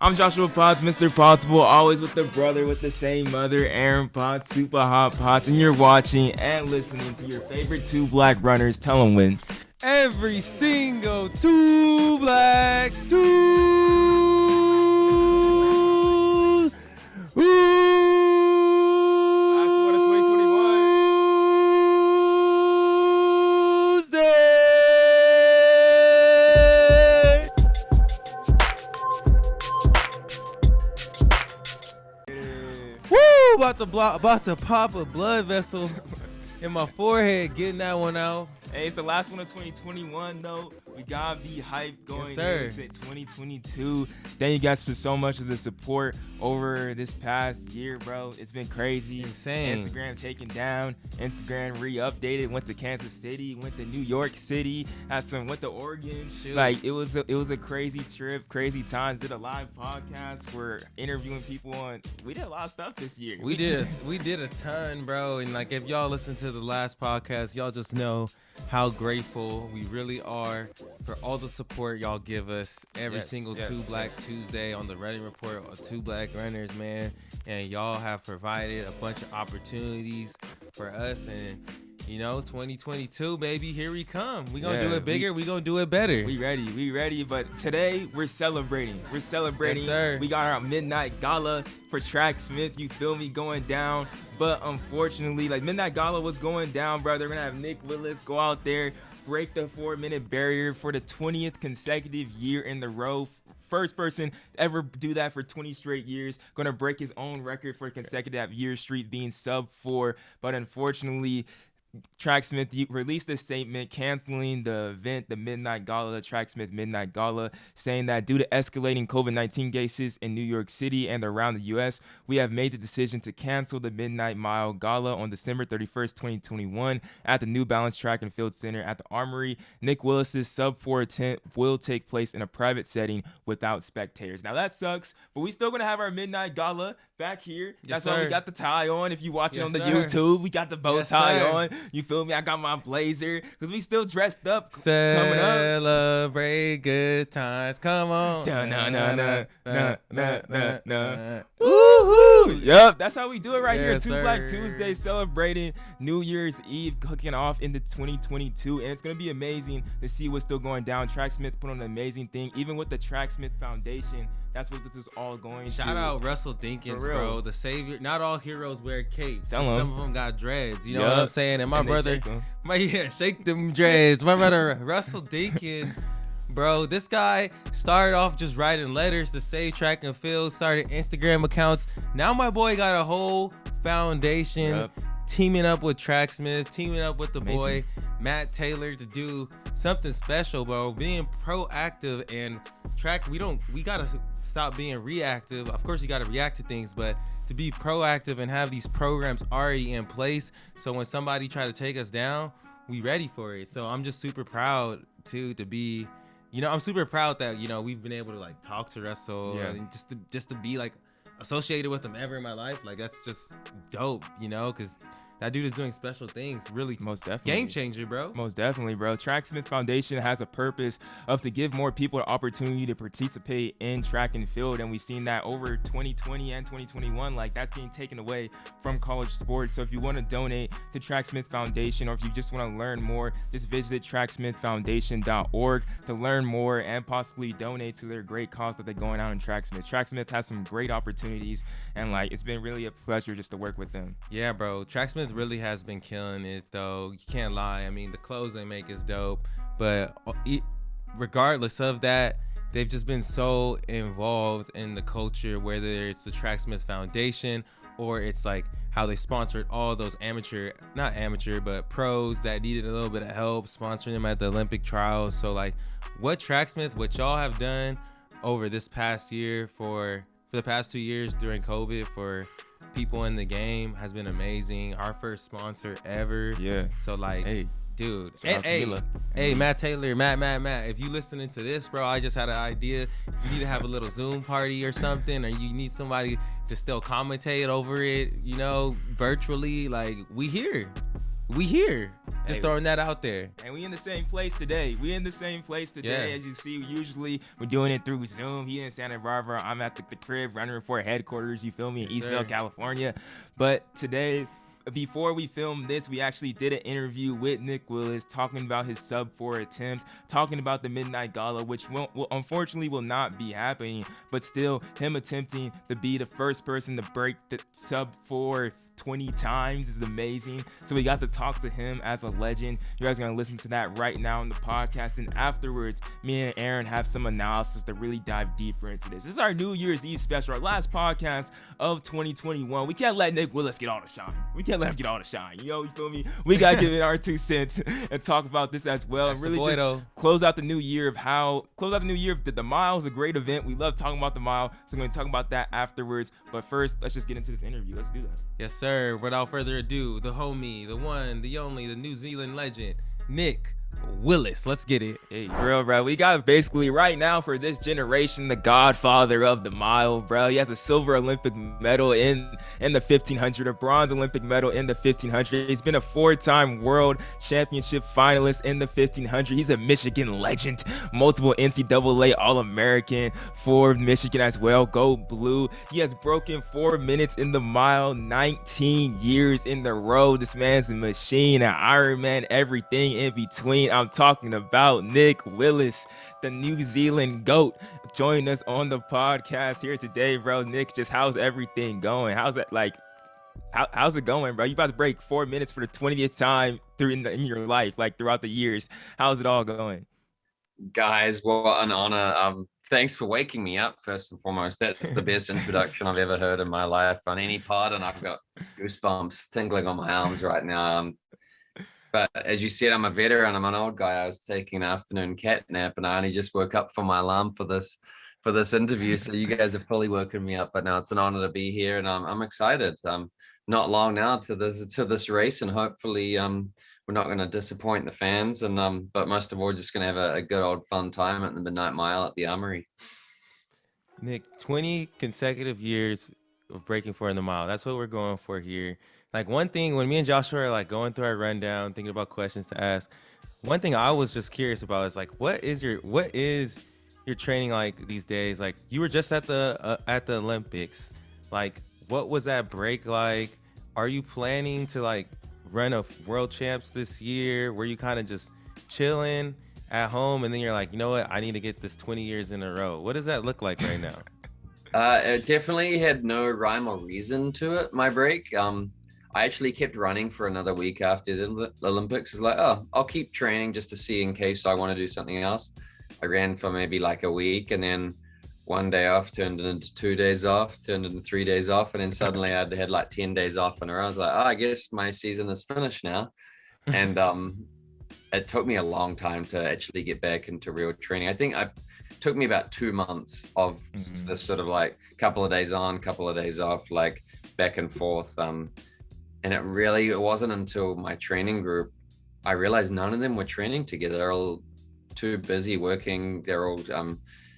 I'm Joshua Potts, Mr. Possible, always with the brother with the same mother, Aaron Potts, Super Hot Potts, and you're watching and listening to your favorite two black runners. Tell them when. Every single two black two. Last one of 2021. Woo! About to pop a blood vessel in my forehead, getting that one out. Hey, it's the last one of 2021, though. We gotta be hyped going into 2022. Thank you guys for so much of the support over this past year, bro. It's been crazy. Insane. Instagram taken down. Instagram re-updated. Went to Kansas City. Went to New York City. Went to Oregon. Shoot. Like it was a crazy trip, crazy times. Did a live podcast. We're interviewing people on. We did a lot of stuff this year. We did a ton, bro. And like if y'all listen to the last podcast, y'all just know how grateful we really are for all the support y'all give us every single Two Black Tuesday on the Running Report or Two Black Runners, man. And y'all have provided a bunch of opportunities for us. And, 2022, baby, here we come. We going to do it bigger. We going to do it better. We ready. But today, we're celebrating. Yes, sir. We got our Midnight Gala for Tracksmith, you feel me, going down. But unfortunately, Midnight Gala was going down, bro. They're going to have Nick Willis go out there, break the 4-minute barrier for the 20th consecutive year in a row. First person to ever do that for 20 straight years. Going to break his own record for consecutive year streak being sub 4. But unfortunately, Tracksmith released a statement canceling the event, the Midnight Gala, the Tracksmith Midnight Gala, saying that due to escalating COVID-19 cases in New York City and around the U.S., we have made the decision to cancel the Midnight Mile Gala on December 31st, 2021 at the New Balance Track and Field Center at the Armory. Nick Willis's sub-4 attempt will take place in a private setting without spectators. Now that sucks, but we still going to have our Midnight Gala back here. That's why we got the tie on. If you watch it on the YouTube, we got the bow tie on. You feel me? I got my blazer because we still dressed up. Coming up. Celebrate good times. Come on. Woo-hoo. Yup, that's how we do it right here. Two sir. Black Tuesday, celebrating New Year's Eve, kicking off into 2022. And it's going to be amazing to see what's still going down. Tracksmith put on an amazing thing. Even with the Tracksmith Foundation, that's what this is all going to. Shout out Russell Dinkins, bro. The savior. Not all heroes wear capes. Some of them got dreads. You know what I'm saying? And my brother, shake them dreads. My brother Russell Dinkins, bro. This guy started off just writing letters to save track and field. Started Instagram accounts. Now my boy got a whole foundation. Teaming up with Tracksmith, teaming up with the boy Matt Taylor to do something special, bro. Being proactive and we gotta stop being reactive. Of course, you gotta react to things, but to be proactive and have these programs already in place, so when somebody try to take us down, we ready for it. So I'm just super proud to be, I'm super proud that we've been able to talk to Russell and just to be associated with him ever in my life. That's just dope, because that dude is doing special things. Really, most definitely game changer, bro. Most definitely, bro. Tracksmith Foundation has a purpose of to give more people the opportunity to participate in track and field, and we've seen that over 2020 and 2021. That's getting taken away from college sports. So if you want to donate to Tracksmith Foundation, or if you just want to learn more, just visit tracksmithfoundation.org to learn more and possibly donate to their great cause that they're going out in Tracksmith. Tracksmith has some great opportunities, and it's been really a pleasure just to work with them. Yeah, bro. Tracksmith really has been killing it, though. You can't lie. I mean, the clothes they make is dope, but regardless of that, they've just been so involved in the culture, whether it's the Tracksmith Foundation or it's how they sponsored all those not amateur, but pros that needed a little bit of help, sponsoring them at the Olympic trials. So what y'all have done over this past year for the past 2 years during COVID for people in the game has been amazing. Our first sponsor ever. Yeah. So dude. Hey, Matt Taylor, Matt. If you listening to this, bro, I just had an idea. You need to have a little Zoom party or something, or you need somebody to still commentate over it, virtually. We here. Just throwing that out there. And we in the same place today. As you see, usually we're doing it through Zoom. He in Santa Barbara. I'm at the crib, running report headquarters, you feel me, in Eastvale, California. But today, before we filmed this, we actually did an interview with Nick Willis talking about his sub-4 attempt, talking about the Midnight Gala, which unfortunately will not be happening, but still him attempting to be the first person to break the sub-4 20 times is amazing. So we got to talk to him as a legend. You guys are going to listen to that right now in the podcast. And afterwards, me and Aaron have some analysis to really dive deeper into this. This is our New Year's Eve special, our last podcast of 2021. We can't let Nick Willis get all the shine. You feel me? We got to give it our 2 cents and talk about this as well. That's and really just close out the new year of the mile is a great event. We love talking about the mile. So I'm going to talk about that afterwards. But first, let's just get into this interview. Let's do that. Yes, sir. Without further ado, the homie, the one, the only, the New Zealand legend, Nick Willis. Let's get it. Hey, bro. We got basically right now for this generation, the godfather of the mile, bro. He has a silver Olympic medal in the 1500, a bronze Olympic medal in the 1500. He's been a 4-time world championship finalist in the 1500. He's a Michigan legend, multiple NCAA All-American for Michigan as well. Go Blue. He has broken 4 minutes in the mile 19 years in the row. This man's a machine, an Ironman, everything in between. I'm talking about Nick Willis, the New Zealand GOAT, joining us on the podcast here today, bro. Nick, just how's everything going? How's that like? How's it going, bro? You about to break 4 minutes for the 20th time in your life, like throughout the years. How's it all going? Guys, what an honor. Thanks for waking me up, first and foremost. That's the best introduction I've ever heard in my life on any pod, and I've got goosebumps tingling on my arms right now. But as you said, I'm a veteran. I'm an old guy. I was taking an afternoon cat nap, and I only just woke up from my alarm for this interview. So you guys have fully woken me up. But now it's an honor to be here, and I'm excited. Not long now to this race, and hopefully we're not going to disappoint the fans. And but most of all, just going to have a good old fun time at the Midnight Mile at the Armory. Nick, 20 consecutive years of breaking 4 in the mile. That's what we're going for here. Like, one thing, when me and Joshua are like going through our rundown, thinking about questions to ask, one thing I was just curious about is like, what is your training like these days? Like, you were just at the Olympics. Like, what was that break like? Are you planning to like run a world champs this year? Were you kind of just chilling at home and then you're like, you know what, I need to get this 20 years in a row? What does that look like right now? It definitely had no rhyme or reason to it, my break. I actually kept running for another week after the Olympics. It's like, oh, I'll keep training just to see in case I want to do something else. I ran for maybe like a week, and then one day off turned into 2 days off, turned into 3 days off. And then suddenly I had like 10 days off in a row. I was like, oh, I guess my season is finished now. And it took me a long time to actually get back into real training. I think it took me about 2 months of this sort of like couple of days on, couple of days off, like back and forth. And it wasn't until my training group, I realized none of them were training together. They're all too busy working. They're all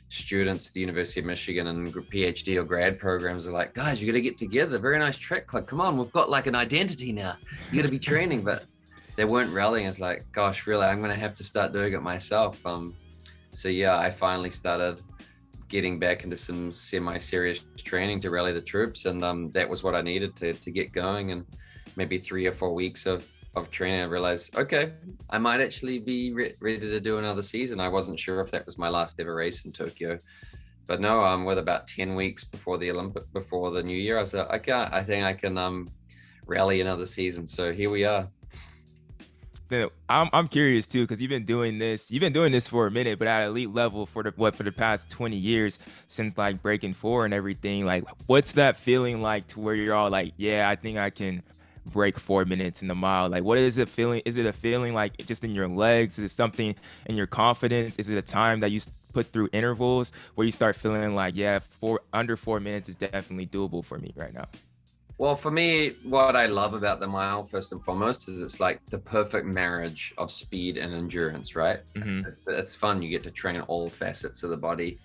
students at the University of Michigan and PhD or grad programs. Are like, guys, you got to get together. Very nice track club. Come on, we've got like an identity now. You got to be training. But they weren't rallying. It's like, gosh, really, I'm going to have to start doing it myself. So yeah, I finally started getting back into some semi-serious training to rally the troops. And that was what I needed to get going. And maybe 3 or 4 weeks of training, I realized, okay, I might actually be ready to do another season. I wasn't sure if that was my last ever race in Tokyo, but no, with about 10 weeks before the new year, I was like, okay, I think I can rally another season. So here we are. I'm curious too, because you've been doing this for a minute, but at elite level for the past 20 years since like breaking 4 and everything. Like, what's that feeling like to where you're all like, yeah, I think I can break 4 minutes in the mile? Like, what is it feeling? Is it a feeling like just in your legs? Is it something in your confidence? Is it a time that you put through intervals where you start feeling like, yeah, under 4 minutes is definitely doable for me right now? Well, for me, what I love about the mile, first and foremost, is it's like the perfect marriage of speed and endurance, right? Mm-hmm. It's fun. You get to train all facets of the body.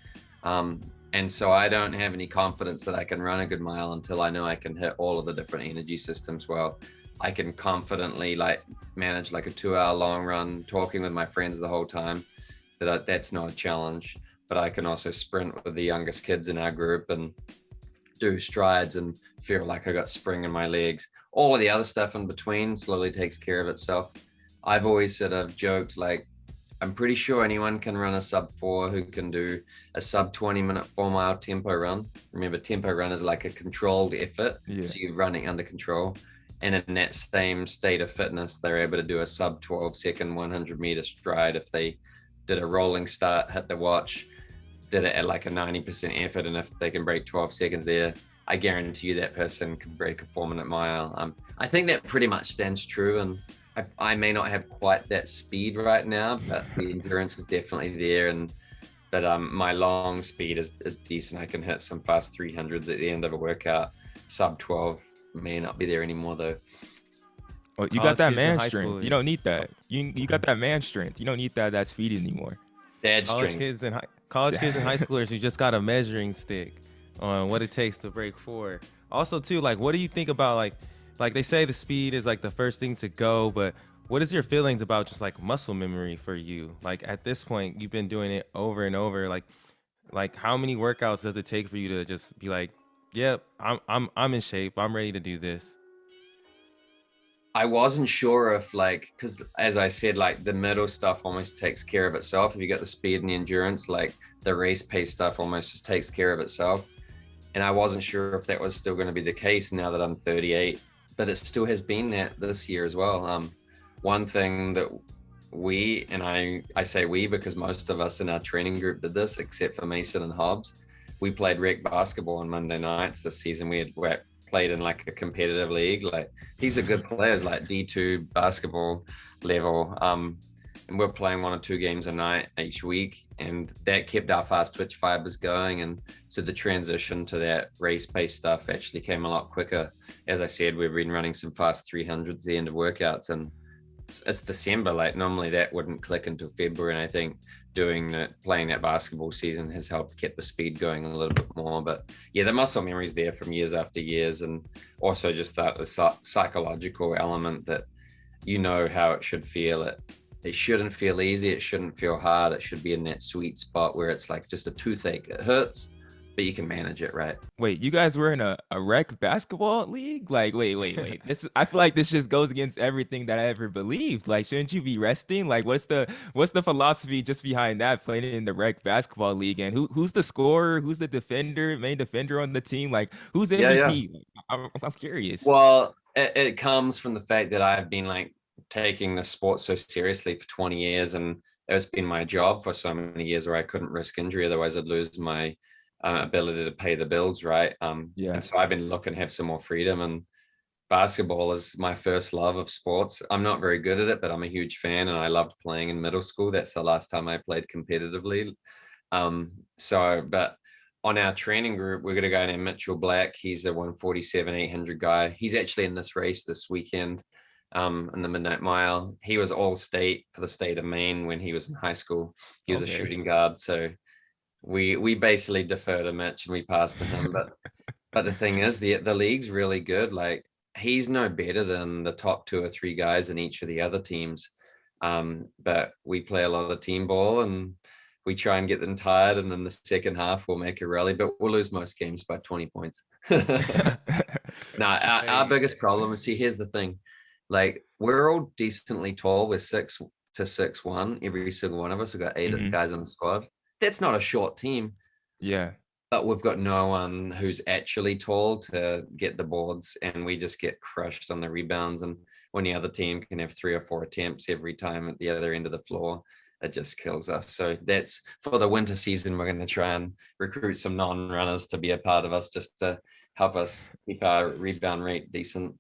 And so I don't have any confidence that I can run a good mile until I know I can hit all of the different energy systems well. I can confidently like manage like a 2-hour long run, talking with my friends the whole time. That's not a challenge. But I can also sprint with the youngest kids in our group and do strides and feel like I got spring in my legs. All of the other stuff in between slowly takes care of itself. I've always sort of joked, like, I'm pretty sure anyone can run a sub 4 who can do a sub 20-minute 4-mile tempo run. Remember, tempo run is like a controlled effort. Yeah. So you're running under control. And in that same state of fitness, they're able to do a sub 12-second 100-meter stride if they did a rolling start, hit the watch, did it at like a 90% effort. And if they can break 12 seconds there, I guarantee you that person can break a 4-minute mile. I think that pretty much stands true. And I may not have quite that speed right now, but the endurance is definitely there. But my long speed is decent. I can hit some fast 300s at the end of a workout. Sub 12 may not be there anymore though. Well, you got that man strength. You don't need that. You got that man strength. You don't need that speed anymore. Dad college strength. College kids and high schoolers, you just got a measuring stick on what it takes to break 4. Also too, like, what do you think about like they say the speed is like the first thing to go, but what is your feelings about just like muscle memory for you? Like at this point, you've been doing it over and over. Like how many workouts does it take for you to just be like, yep, I'm in shape. I'm ready to do this. I wasn't sure if like, because as I said, like the middle stuff almost takes care of itself. If you got the speed and the endurance, like the race pace stuff almost just takes care of itself. And I wasn't sure if that was still going to be the case now that I'm 38, but it still has been that this year as well. One thing that we, and I say we because most of us in our training group did this, except for Mason and Hobbs, we played rec basketball on Monday nights this season. We had played in like a competitive league. Like these are good players, like D2 basketball level. And we're playing 1 or 2 games a night each week, and that kept our fast twitch fibers going. And so the transition to that race pace stuff actually came a lot quicker. As I said, we've been running some fast 300s at the end of workouts, and it's December. Like normally that wouldn't click until February. And I think playing that basketball season has helped keep the speed going a little bit more. But yeah, the muscle memory's there from years after years, and also just that the psychological element that you know how it should feel. It shouldn't feel easy. It shouldn't feel hard. It should be in that sweet spot where it's like just a toothache. It hurts, but you can manage it, right? Wait, you guys were in a rec basketball league? Like, wait. I feel like this just goes against everything that I ever believed. Like, shouldn't you be resting? Like, what's the philosophy just behind that, playing in the rec basketball league? And who's the scorer? Who's the main defender on the team? Like, who's MVP? Yeah. I'm curious. Well, it comes from the fact that I've been like taking the sport so seriously for 20 years, and it's been my job for so many years where I couldn't risk injury, otherwise I'd lose my ability to pay the bills, right? And so I've been looking to have some more freedom, and basketball is my first love of sports. I'm not very good at it, but I'm a huge fan, and I loved playing in middle school. That's the last time I played competitively. But on our training group, we're going to go in Mitchell Black. He's a 147 800 guy. He's actually in this race this weekend in the Midnight Mile. He was all state for the state of Maine when he was in high school. He was a shooting guard, so we basically defer to Mitch and we pass to him. But the thing is, the league's really good. Like he's no better than the top 2 or 3 guys in each of the other teams. But we play a lot of team ball, and we try and get them tired, and in the second half we'll make a rally, but we'll lose most games by 20 points. Our biggest problem is, here's the thing. Like we're all decently tall. We're 6 to 6'1". Every single one of us. We've got 8 guys in the squad. That's not a short team. Yeah. But we've got no one who's actually tall to get the boards, and we just get crushed on the rebounds. And when the other team can have 3 or 4 attempts every time at the other end of the floor, it just kills us. So that's for the winter season. We're going to try and recruit some non-runners to be a part of us, just to help us keep our rebound rate decent.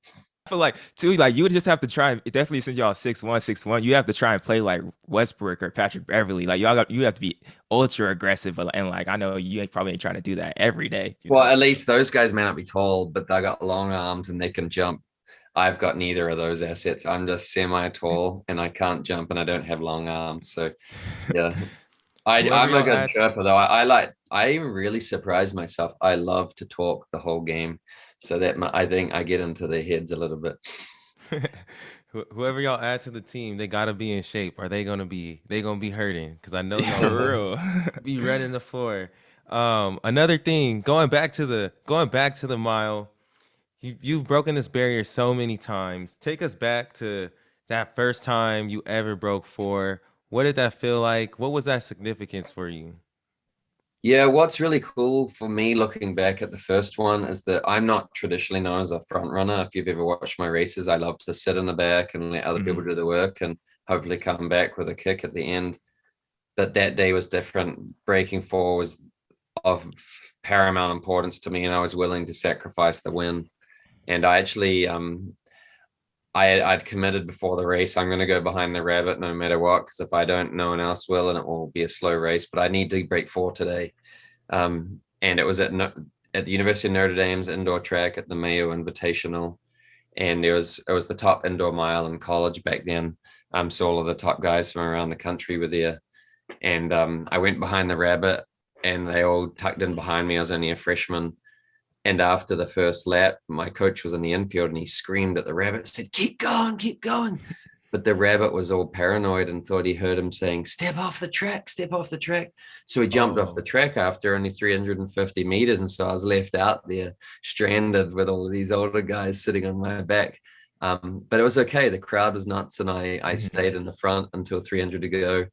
I feel like too, like you would just have to try, definitely since y'all 6'1", you have to try and play like Westbrook or Patrick Beverly. Like you have to be ultra aggressive, and like I know you probably ain't trying to do that every day. Well, at least those guys may not be tall, but they got long arms and they can jump. I've got neither of those assets. I'm just semi-tall and I can't jump, and I don't have long arms. So yeah. I'm a good chirper though. I really surprise myself. I love to talk the whole game, so that I think I get into their heads a little bit. Whoever y'all add to the team, they gotta be in shape, or they gonna be hurting. Because I know y'all For real. be running the floor. Another thing, going back to the mile, you've broken this barrier so many times. Take us back to that first time you ever broke 4. What did that feel like? What was that significance for you? Yeah, what's really cool for me looking back at the first one is that I'm not traditionally known as a front runner. If you've ever watched my races, I love to sit in the back and let other people do the work and hopefully come back with a kick at the end. But that day was different. Breaking 4 was of paramount importance to me, and I was willing to sacrifice the win. And I actually I'd committed before the race, I'm going to go behind the rabbit no matter what, because if I don't, no one else will, and it will be a slow race. But I need to break 4 today. And it was at the University of Notre Dame's indoor track at the Mayo Invitational, and it was the top indoor mile in college back then. So all of the top guys from around the country were there, and I went behind the rabbit, and they all tucked in behind me. I was only a freshman. And after the first lap, my coach was in the infield and he screamed at the rabbit, said, keep going, keep going. But the rabbit was all paranoid and thought he heard him saying, step off the track, step off the track. So he jumped off the track after only 350 meters. And so I was left out there stranded with all of these older guys sitting on my back. But it was okay. The crowd was nuts. And I stayed in the front until 300 to go.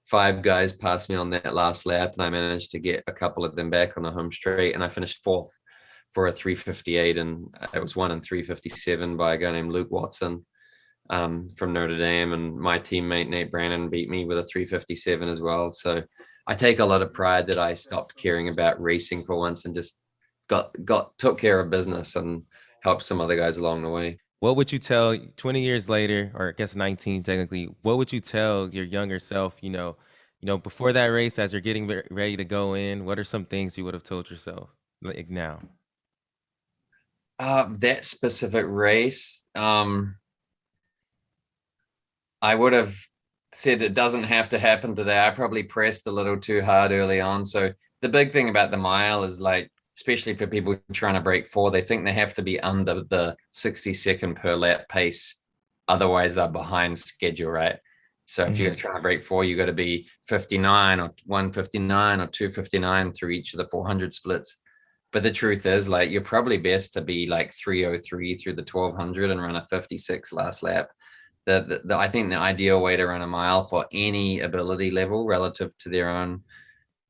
5 guys passed me on that last lap, and I managed to get a couple of them back on the home straight. And I finished 4th. For a 3:58, and it was won in 3:57 by a guy named Luke Watson from Notre Dame, and my teammate Nate Brannon beat me with a 3:57 as well. So I take a lot of pride that I stopped caring about racing for once and just took care of business and helped some other guys along the way. What would you tell 20 years later, or I guess 19 technically, what would you tell your younger self, before that race, as you're getting ready to go in? What are some things you would have told yourself like now? That specific race, I would have said it doesn't have to happen today. I probably pressed a little too hard early on. So the big thing about the mile is, like, especially for people trying to break 4, they think they have to be under the 60-second per lap pace. Otherwise, they're behind schedule, right? So if you're trying to break 4, you got to be 59 or 159 or 259 through each of the 400 splits. But the truth is, like, you're probably best to be like 303 through the 1200 and run a 56 last lap. I think the ideal way to run a mile for any ability level relative to their own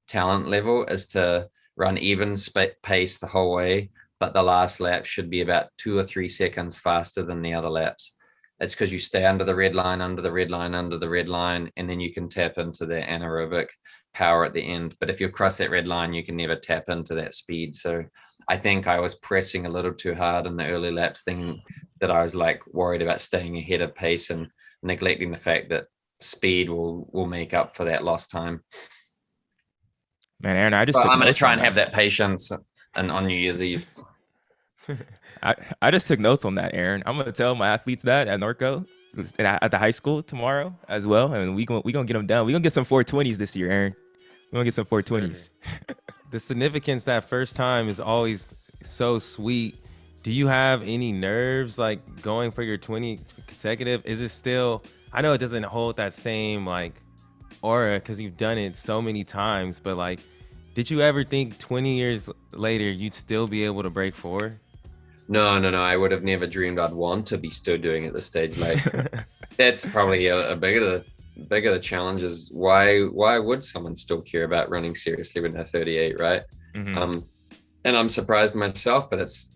talent level is to run even pace the whole way, but the last lap should be about 2 or 3 seconds faster than the other laps. It's because you stay under the red line, under the red line, under the red line, and then you can tap into the anaerobic power at the end. But if you cross that red line, you can never tap into that speed. So I think I was pressing a little too hard in the early laps, thing that I was like worried about staying ahead of pace and neglecting the fact that speed will make up for that lost time. Man, Aaron, I'm going to try and have that patience on New Year's Eve. I just took notes on that, Aaron. I'm gonna tell my athletes that at Norco, at the high school tomorrow as well, and we gonna get them down. We gonna get some 420s this year, Aaron. We gonna get some 420s. The significance that first time is always so sweet. Do you have any nerves like going for your 20 consecutive? Is it still? I know it doesn't hold that same like aura because you've done it so many times, but like, did you ever think 20 years later you'd still be able to break 4? No. I would have never dreamed I'd want to be still doing it at this stage. Like, that's probably a bigger the challenge is why would someone still care about running seriously when they're 38, right? And I'm surprised myself, but it's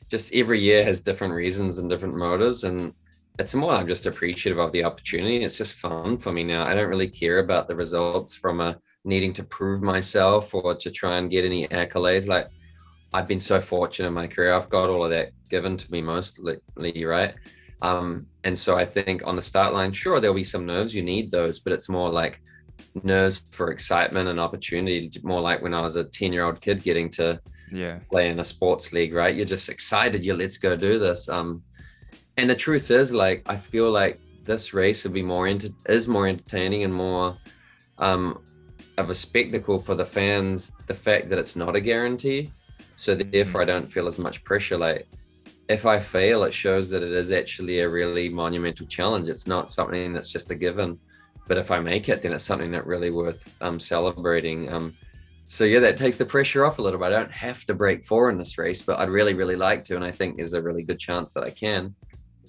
just every year has different reasons and different motives, and it's more I'm just appreciative of the opportunity. It's just fun for me now. I don't really care about the results from needing to prove myself or to try and get any accolades. Like, I've been so fortunate in my career. I've got all of that given to me mostly, right? And so I think on the start line, sure, there'll be some nerves. You need those, but it's more like nerves for excitement and opportunity, more like when I was a 10-year-old kid getting to play in a sports league, right? You're just excited. Let's go do this. And the truth is, like, I feel like this race will be more entertaining and more of a spectacle for the fans. The fact that it's not a guarantee. So therefore I don't feel as much pressure. Like, if I fail, it shows that it is actually a really monumental challenge. It's not something that's just a given. But if I make it, then it's something that really worth celebrating. So yeah, that takes the pressure off a little bit. I don't have to break 4 in this race, but I'd really, really like to. And I think there's a really good chance that I can.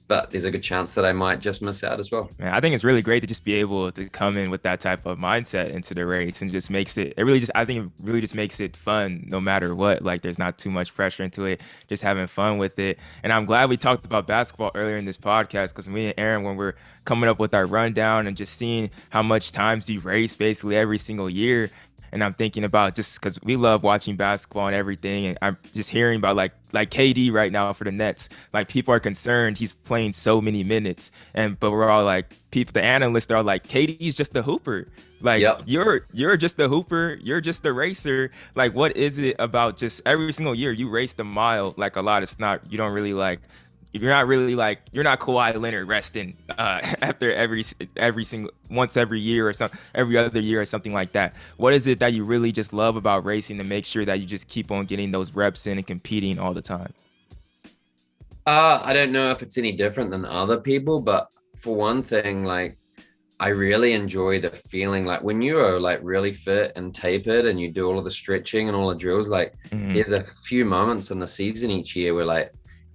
But there's a good chance that I might just miss out as well. Man, I think it's really great to just be able to come in with that type of mindset into the race and just makes it really just I think it really just makes it fun no matter what. Like there's not too much pressure into it, just having fun with it. And I'm glad we talked about basketball earlier in this podcast because me and Aaron, when we're coming up with our rundown and just seeing how much times you race basically every single year, and I'm thinking about just because we love watching basketball and everything, and I'm just hearing about like KD right now for the Nets. Like people are concerned he's playing so many minutes, but we're all like the analysts are like KD's just a hooper. Like yep. you're just a hooper, you're just a racer. Like what is it about just every single year you race the mile like a lot? It's not you don't really like. You're not really like you're not Kawhi Leonard resting after every single once every year or every other year or something like that. What is it that you really just love about racing to make sure that you just keep on getting those reps in and competing all the time? I don't know if it's any different than other people, but for one thing, like I really enjoy the feeling like when you are like really fit and tapered and you do all of the stretching and all the drills, like there's a few moments in the season each year where like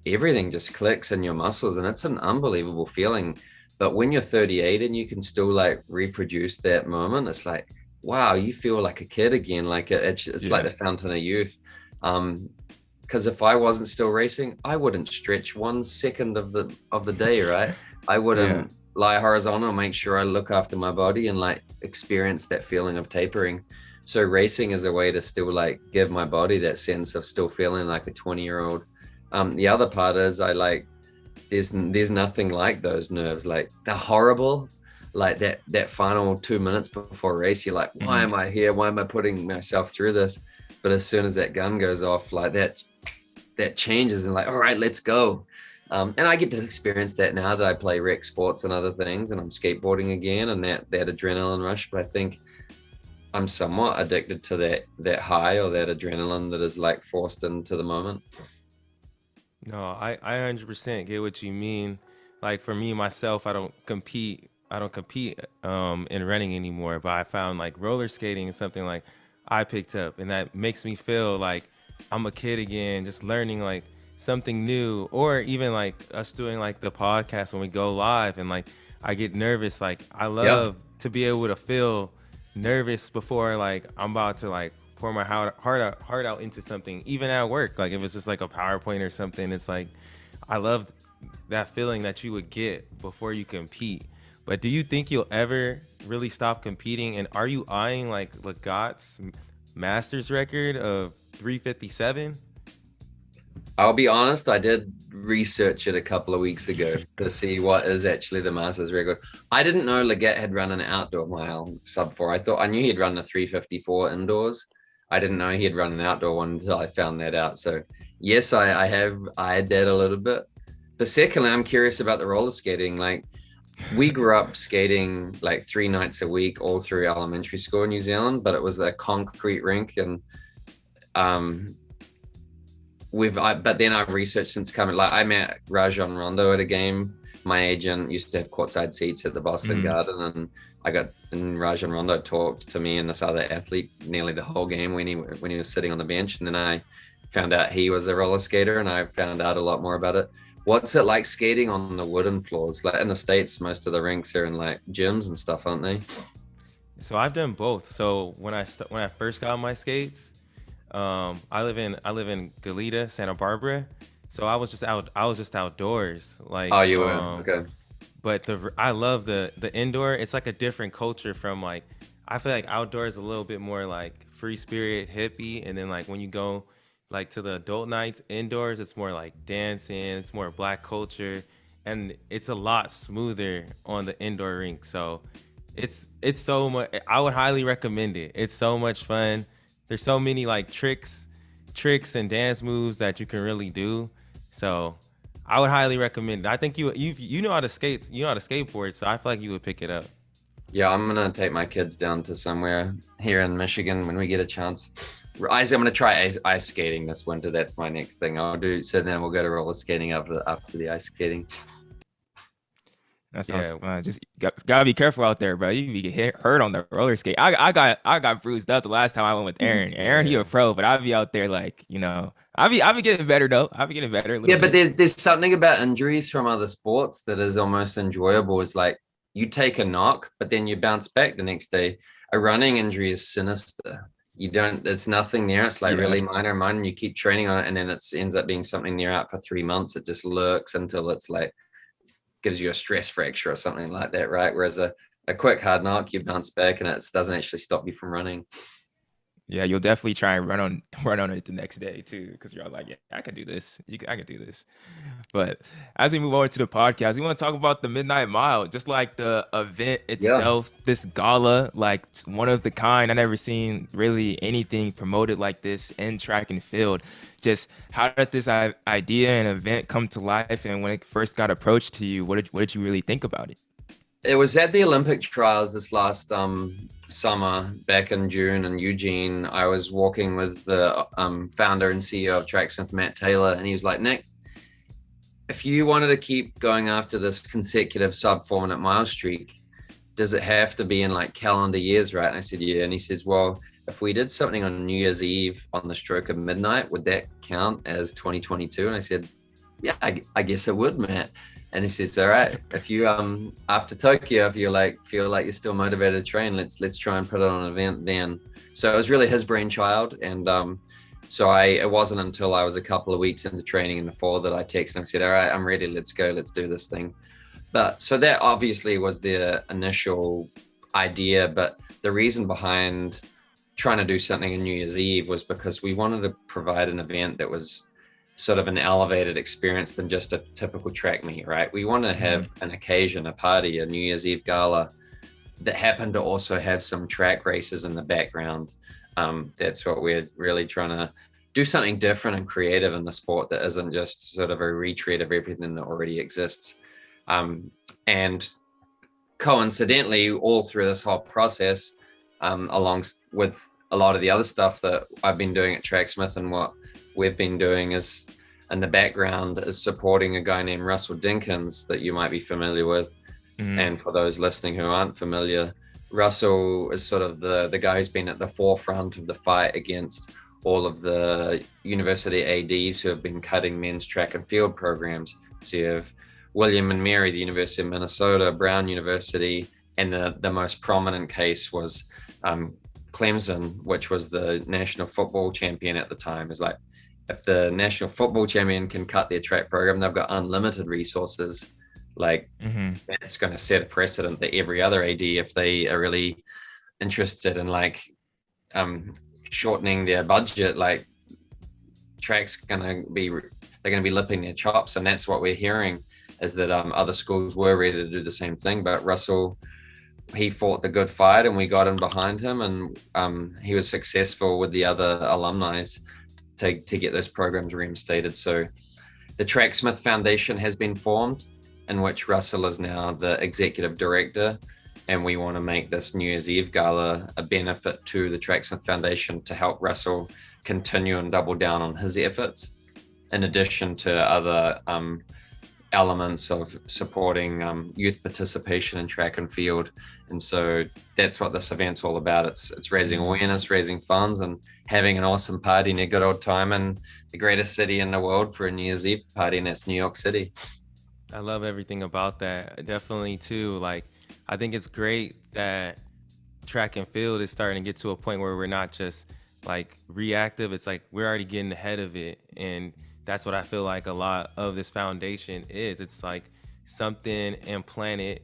everything just clicks in your muscles and it's an unbelievable feeling. But when you're 38 and you can still like reproduce that moment, it's like, wow, you feel like a kid again. Like it's like the fountain of youth. Because if I wasn't still racing, I wouldn't stretch 1 second of the day, right? I wouldn't lie horizontal, make sure I look after my body and like experience that feeling of tapering. So racing is a way to still like give my body that sense of still feeling like a 20-year-old. The other part is I like there's nothing like those nerves. Like they're horrible. Like that final 2 minutes before a race, you're like, why am I here? Why am I putting myself through this? But as soon as that gun goes off, like that changes and like, all right, let's go. And I get to experience that now that I play rec sports and other things and I'm skateboarding again and that adrenaline rush. But I think I'm somewhat addicted to that high or that adrenaline that is like forced into the moment. No, I 100% get what you mean. Like for me, myself, I don't compete in running anymore, but I found like roller skating is something like I picked up and that makes me feel like I'm a kid again, just learning like something new, or even like us doing like the podcast when we go live and like I get nervous. Like I love to be able to feel nervous before like I'm about to like pour my heart out into something, even at work. Like if it's just like a PowerPoint or something, it's like I love that feeling that you would get before you compete. But do you think you'll ever really stop competing? And are you eyeing like Legate's Masters record of 357? I'll be honest, I did research it a couple of weeks ago to see what is actually the Masters record. I didn't know Legate had run an outdoor mile sub 4. I knew he'd run a 354 indoors. I didn't know he had run an outdoor one until I found that out. So yes, I have eyed that a little bit. But secondly, I'm curious about the roller skating. Like we grew up skating like 3 nights a week all through elementary school in New Zealand, but it was a concrete rink. And but then I've researched since coming, like I met Rajon Rondo at a game. My agent used to have courtside seats at the Boston Garden, and Rajon Rondo talked to me and this other athlete nearly the whole game when he was sitting on the bench. And then I found out he was a roller skater and I found out a lot more about it. What's it like skating on the wooden floors? Like in the States, most of the rinks are in like gyms and stuff, aren't they? So I've done both. So when I first got my skates, I live in Goleta, Santa Barbara. So I was just outdoors. Like oh, you were okay. But I love the indoor. It's like a different culture from like, I feel like outdoor is a little bit more like free spirit, hippie. And then like when you go like to the adult nights indoors, it's more like dancing, it's more black culture. And it's a lot smoother on the indoor rink. So it's so much, I would highly recommend it. It's so much fun. There's so many like tricks and dance moves that you can really do. So I would highly recommend it. I think you know how to skate, you know how to skateboard, so I feel like you would pick it up. Yeah, I'm gonna take my kids down to somewhere here in Michigan when we get a chance. I'm going to try ice skating this winter. That's my next thing I'll do. So then we'll go to roller skating up to the ice skating. That sounds fun. Just gotta be careful out there, bro. You get hurt on the roller skate. I got bruised up the last time I went with Aaron. Aaron, he a pro, but I'll be out there like, I'll be getting better though. I'll be getting better. But there's something about injuries from other sports that is almost enjoyable. It's like you take a knock, but then you bounce back the next day. A running injury is sinister. It's nothing there. It's like really minor, and you keep training on it, and then it ends up being something near out for 3 months. It just lurks until it's like gives you a stress fracture or something like that, right? Whereas a quick hard knock, you bounce back and it doesn't actually stop you from running. Yeah, you'll definitely try and run on it the next day too, because you're all like, yeah, I can do this. I can do this. But as we move on to the podcast, we want to talk about the Midnight Mile, just like the event itself, this gala, like one of the kind. I never seen really anything promoted like this in track and field. Just how did this idea and event come to life? And when it first got approached to you, what did you really think about it? It was at the Olympic trials this last summer back in June in Eugene. I was walking with the founder and CEO of Tracksmith, Matt Taylor, and he was like, Nick, if you wanted to keep going after this consecutive sub 4-minute mile streak, does it have to be in like calendar years, right? And I said, yeah. And he says, well, if we did something on New Year's Eve on the stroke of midnight, would that count as 2022? And I said, yeah, I guess it would, Matt. And he says, all right, if you after Tokyo, if you feel like you're still motivated to train, let's try and put it on an event then. So it was really his brainchild. And it wasn't until I was a couple of weeks into training in the fall that I texted him and said, all right, I'm ready, let's go, let's do this thing. But so that obviously was the initial idea, but the reason behind trying to do something on New Year's Eve was because we wanted to provide an event that was sort of an elevated experience than just a typical track meet, right? We want to have an occasion, a party, a New Year's Eve gala that happened to also have some track races in the background. That's what we're really trying to do, something different and creative in the sport that isn't just sort of a retread of everything that already exists. And coincidentally, all through this whole process, along with a lot of the other stuff that I've been doing at Tracksmith and what we've been doing is in the background is supporting a guy named Russell Dinkins that you might be familiar with. And for those listening who aren't familiar, Russell is sort of the guy who's been at the forefront of the fight against all of the university ADs who have been cutting men's track and field programs. So you have William and Mary, the University of Minnesota, Brown University, and the most prominent case was Clemson, which was the national football champion at the time. Is like, if the national football champion can cut their track program, they've got unlimited resources. Like that's going to set a precedent that every other AD, if they are really interested in shortening their budget, like track's they're going to be lipping their chops. And that's what we're hearing is that other schools were ready to do the same thing. But Russell, he fought the good fight and we got in behind him, and he was successful with the other alumni to get those programs reinstated. So the Tracksmith Foundation has been formed, in which Russell is now the executive director, and we want to make this New Year's Eve gala a benefit to the Tracksmith Foundation to help Russell continue and double down on his efforts, in addition to other elements of supporting youth participation in track and field. And so that's what this event's all about. It's raising awareness, raising funds, and having an awesome party and a good old time in the greatest city in the world for a New Year's Eve party, and that's New York City. I love everything about that. Definitely too. Like, I think it's great that track and field is starting to get to a point where we're not just like reactive. It's like we're already getting ahead of it. And that's what I feel like a lot of this foundation is. It's like something implanted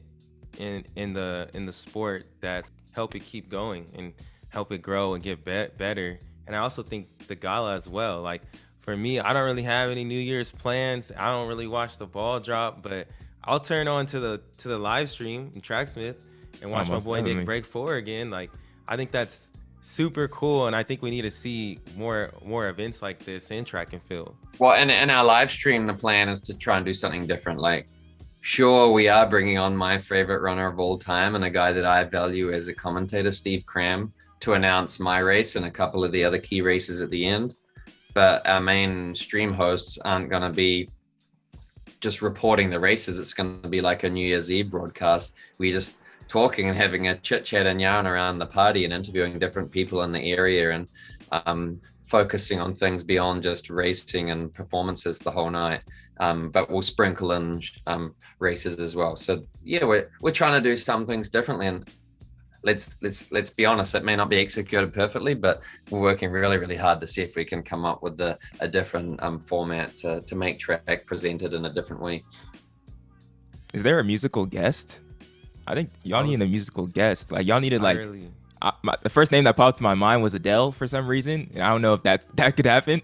in the sport that's help it keep going and help it grow and get better. And I also think the gala as well. Like, for me, I don't really have any New Year's plans. I don't really watch the ball drop, but I'll turn on to the live stream in Tracksmith and watch my boy Nick break 4 again. Like, I think that's super cool, and I think we need to see more events like this in track and field. Well, and in our live stream, the plan is to try and do something different. Like, sure, we are bringing on my favorite runner of all time and a guy that I value as a commentator, Steve Cram, to announce my race and a couple of the other key races at the end. But our main stream hosts aren't going to be just reporting the races. It's going to be like a New Year's Eve broadcast. We just talking and having a chit chat and yarn around the party and interviewing different people in the area and focusing on things beyond just racing and performances the whole night. But we'll sprinkle in races as well. So yeah, we're trying to do some things differently, and let's be honest, it may not be executed perfectly, but we're working really, really hard to see if we can come up with a different format to make track presented in a different way. Is there a musical guest? I think y'all need a musical guest. Like y'all needed like the first name that popped to my mind was Adele for some reason. I don't know if that could happen.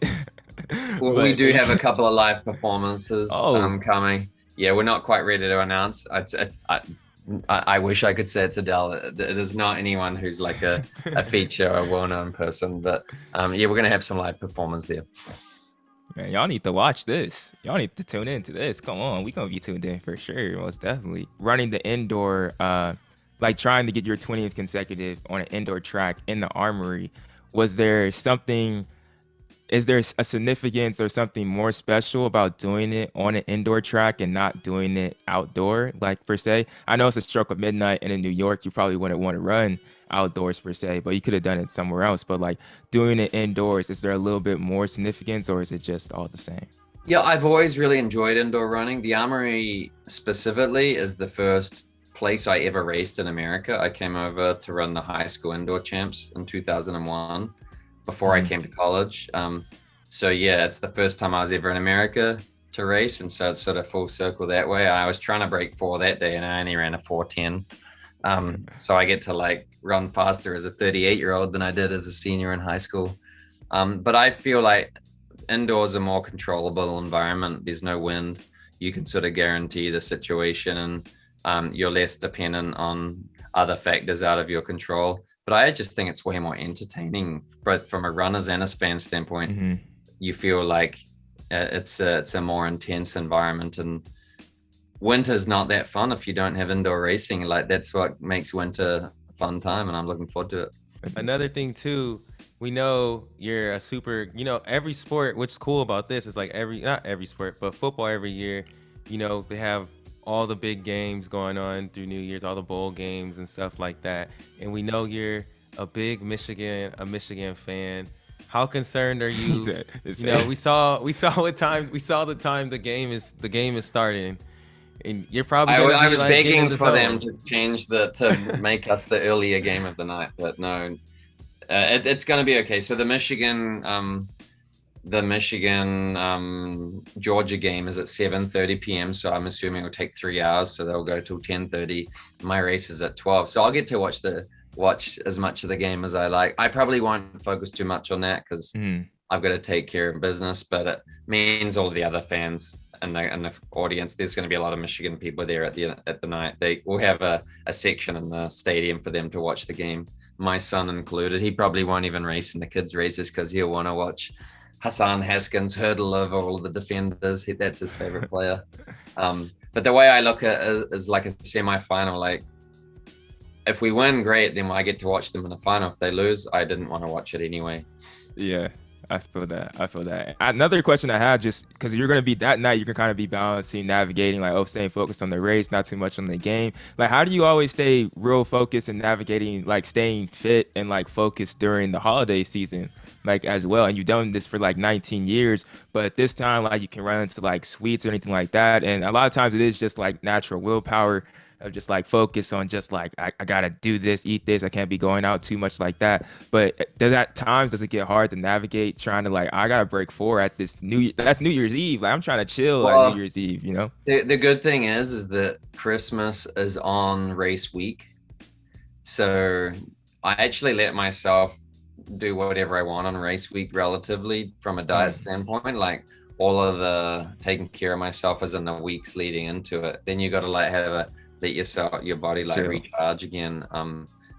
Well, we do have a couple of live performances coming. Yeah, we're not quite ready to announce. I wish I could say it's Adele. It is not anyone who's like a feature or well-known person, but yeah, we're gonna have some live performers there. Man, y'all need to watch this. Y'all need to tune into this. Come on, we gonna be tuned in for sure, most definitely. Running the indoor, like trying to get your 20th consecutive on an indoor track in the Armory. Was there something? Is there a significance or something more special about doing it on an indoor track and not doing it outdoor, like per se? I know it's a stroke of midnight, and in New York, you probably wouldn't want to run outdoors per se, but you could have done it somewhere else. But like doing it indoors, is there a little bit more significance, or is it just all the same? Yeah, I've always really enjoyed indoor running. The Armory specifically is the first place I ever raced in America. I came over to run the high school indoor champs in 2001 before I came to college. So yeah, it's the first time I was ever in America to race, and so it's sort of full circle that way. I was trying to break 4 that day, and I only ran a 4:10. So I get to like run faster as a 38-year-old than I did as a senior in high school. But I feel like indoors a more controllable environment. There's no wind. You can sort of guarantee the situation, and you're less dependent on other factors out of your control. But I just think it's way more entertaining, both from a runner's and a fan standpoint. You feel like it's a more intense environment, and winter's not that fun if you don't have indoor racing. Like that's what makes winter a fun time, and I'm looking forward to it. Another thing too, we know you're a super, every sport, what's cool about this is like not every sport, but football every year, they have all the big games going on through New Year's, all the bowl games and stuff like that. And we know you're a big Michigan fan. How concerned are you? We saw the time the game is starting, and you're probably. I was begging for them to change to make us the earlier game of the night, but no, it's going to be okay. So the Michigan Georgia game is at 7:30 p.m. So I'm assuming it'll take 3 hours. So they'll go till 10:30. My race is at 12. So I'll get to watch as much of the game as I like. I probably won't focus too much on that because I've got to take care of business. But it means all the other fans and the audience. There's going to be a lot of Michigan people there at the night. They will have a section in the stadium for them to watch the game. My son included. He probably won't even race in the kids' races because he'll want to watch Hassan Haskins hurdle over all the defenders. That's his favorite player. But the way I look at it is like a semi-final. Like if we win, great, then I get to watch them in the final. If they lose, I didn't want to watch it anyway. Yeah, I feel that. Another question I had, just because you're going to be that night, you can kind of be balancing, navigating, like, staying focused on the race, not too much on the game. Like, how do you always stay real focused and navigating, like, staying fit and, like, focused during the holiday season, like, as well? And you've done this for, like, 19 years, but at this time, like, you can run into, like, sweets or anything like that. And a lot of times it is just, like, natural willpower of just like focus on just like I gotta do this, eat this, I can't be going out too much like that. But does it get hard to navigate trying to like I gotta break 4 at this that's New Year's Eve, like I'm trying to chill at New Year's Eve, The good thing is that Christmas is on race week, so I actually let myself do whatever I want on race week relatively from a diet standpoint. Like all of the taking care of myself is in the weeks leading into it. Then you got to like let your body like recharge again.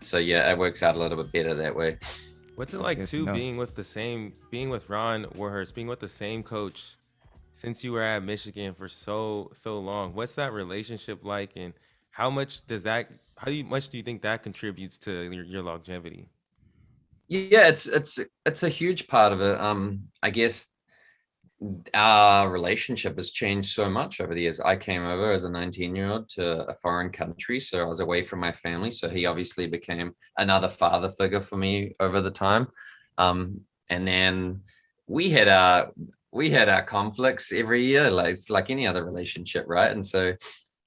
So yeah, it works out a little bit better that way. What's it like too being with Ron Warhurst, being with the same coach since you were at Michigan for so long? What's that relationship like, and how much do you think that contributes to your longevity? Yeah, it's a huge part of it. I guess our relationship has changed so much over the years. I came over as a 19-year-old to a foreign country, so I was away from my family. So he obviously became another father figure for me over the time. And then we had our we had our conflicts every year, like it's like any other relationship, right? And so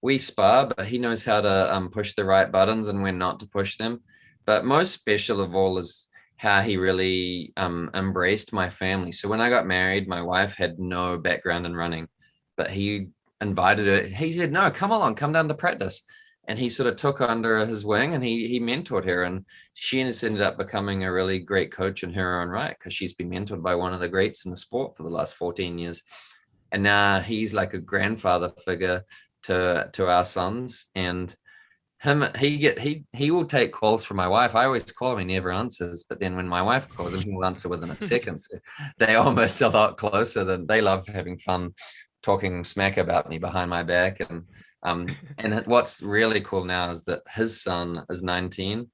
we spar, but he knows how to push the right buttons and when not to push them. But most special of all is how he really embraced my family. So when I got married, my wife had no background in running, but he invited her. He said, "No, come along, come down to practice." And he sort of took her under his wing and he mentored her. And she has ended up becoming a really great coach in her own right because she's been mentored by one of the greats in the sport for the last 14 years. And now he's like a grandfather figure to our sons. And he will take calls from my wife. I always call him, he never answers, but then when my wife calls him, he will answer within a second. So they almost a lot closer. Than they love having fun talking smack about me behind my back. And what's really cool now is that his son is 19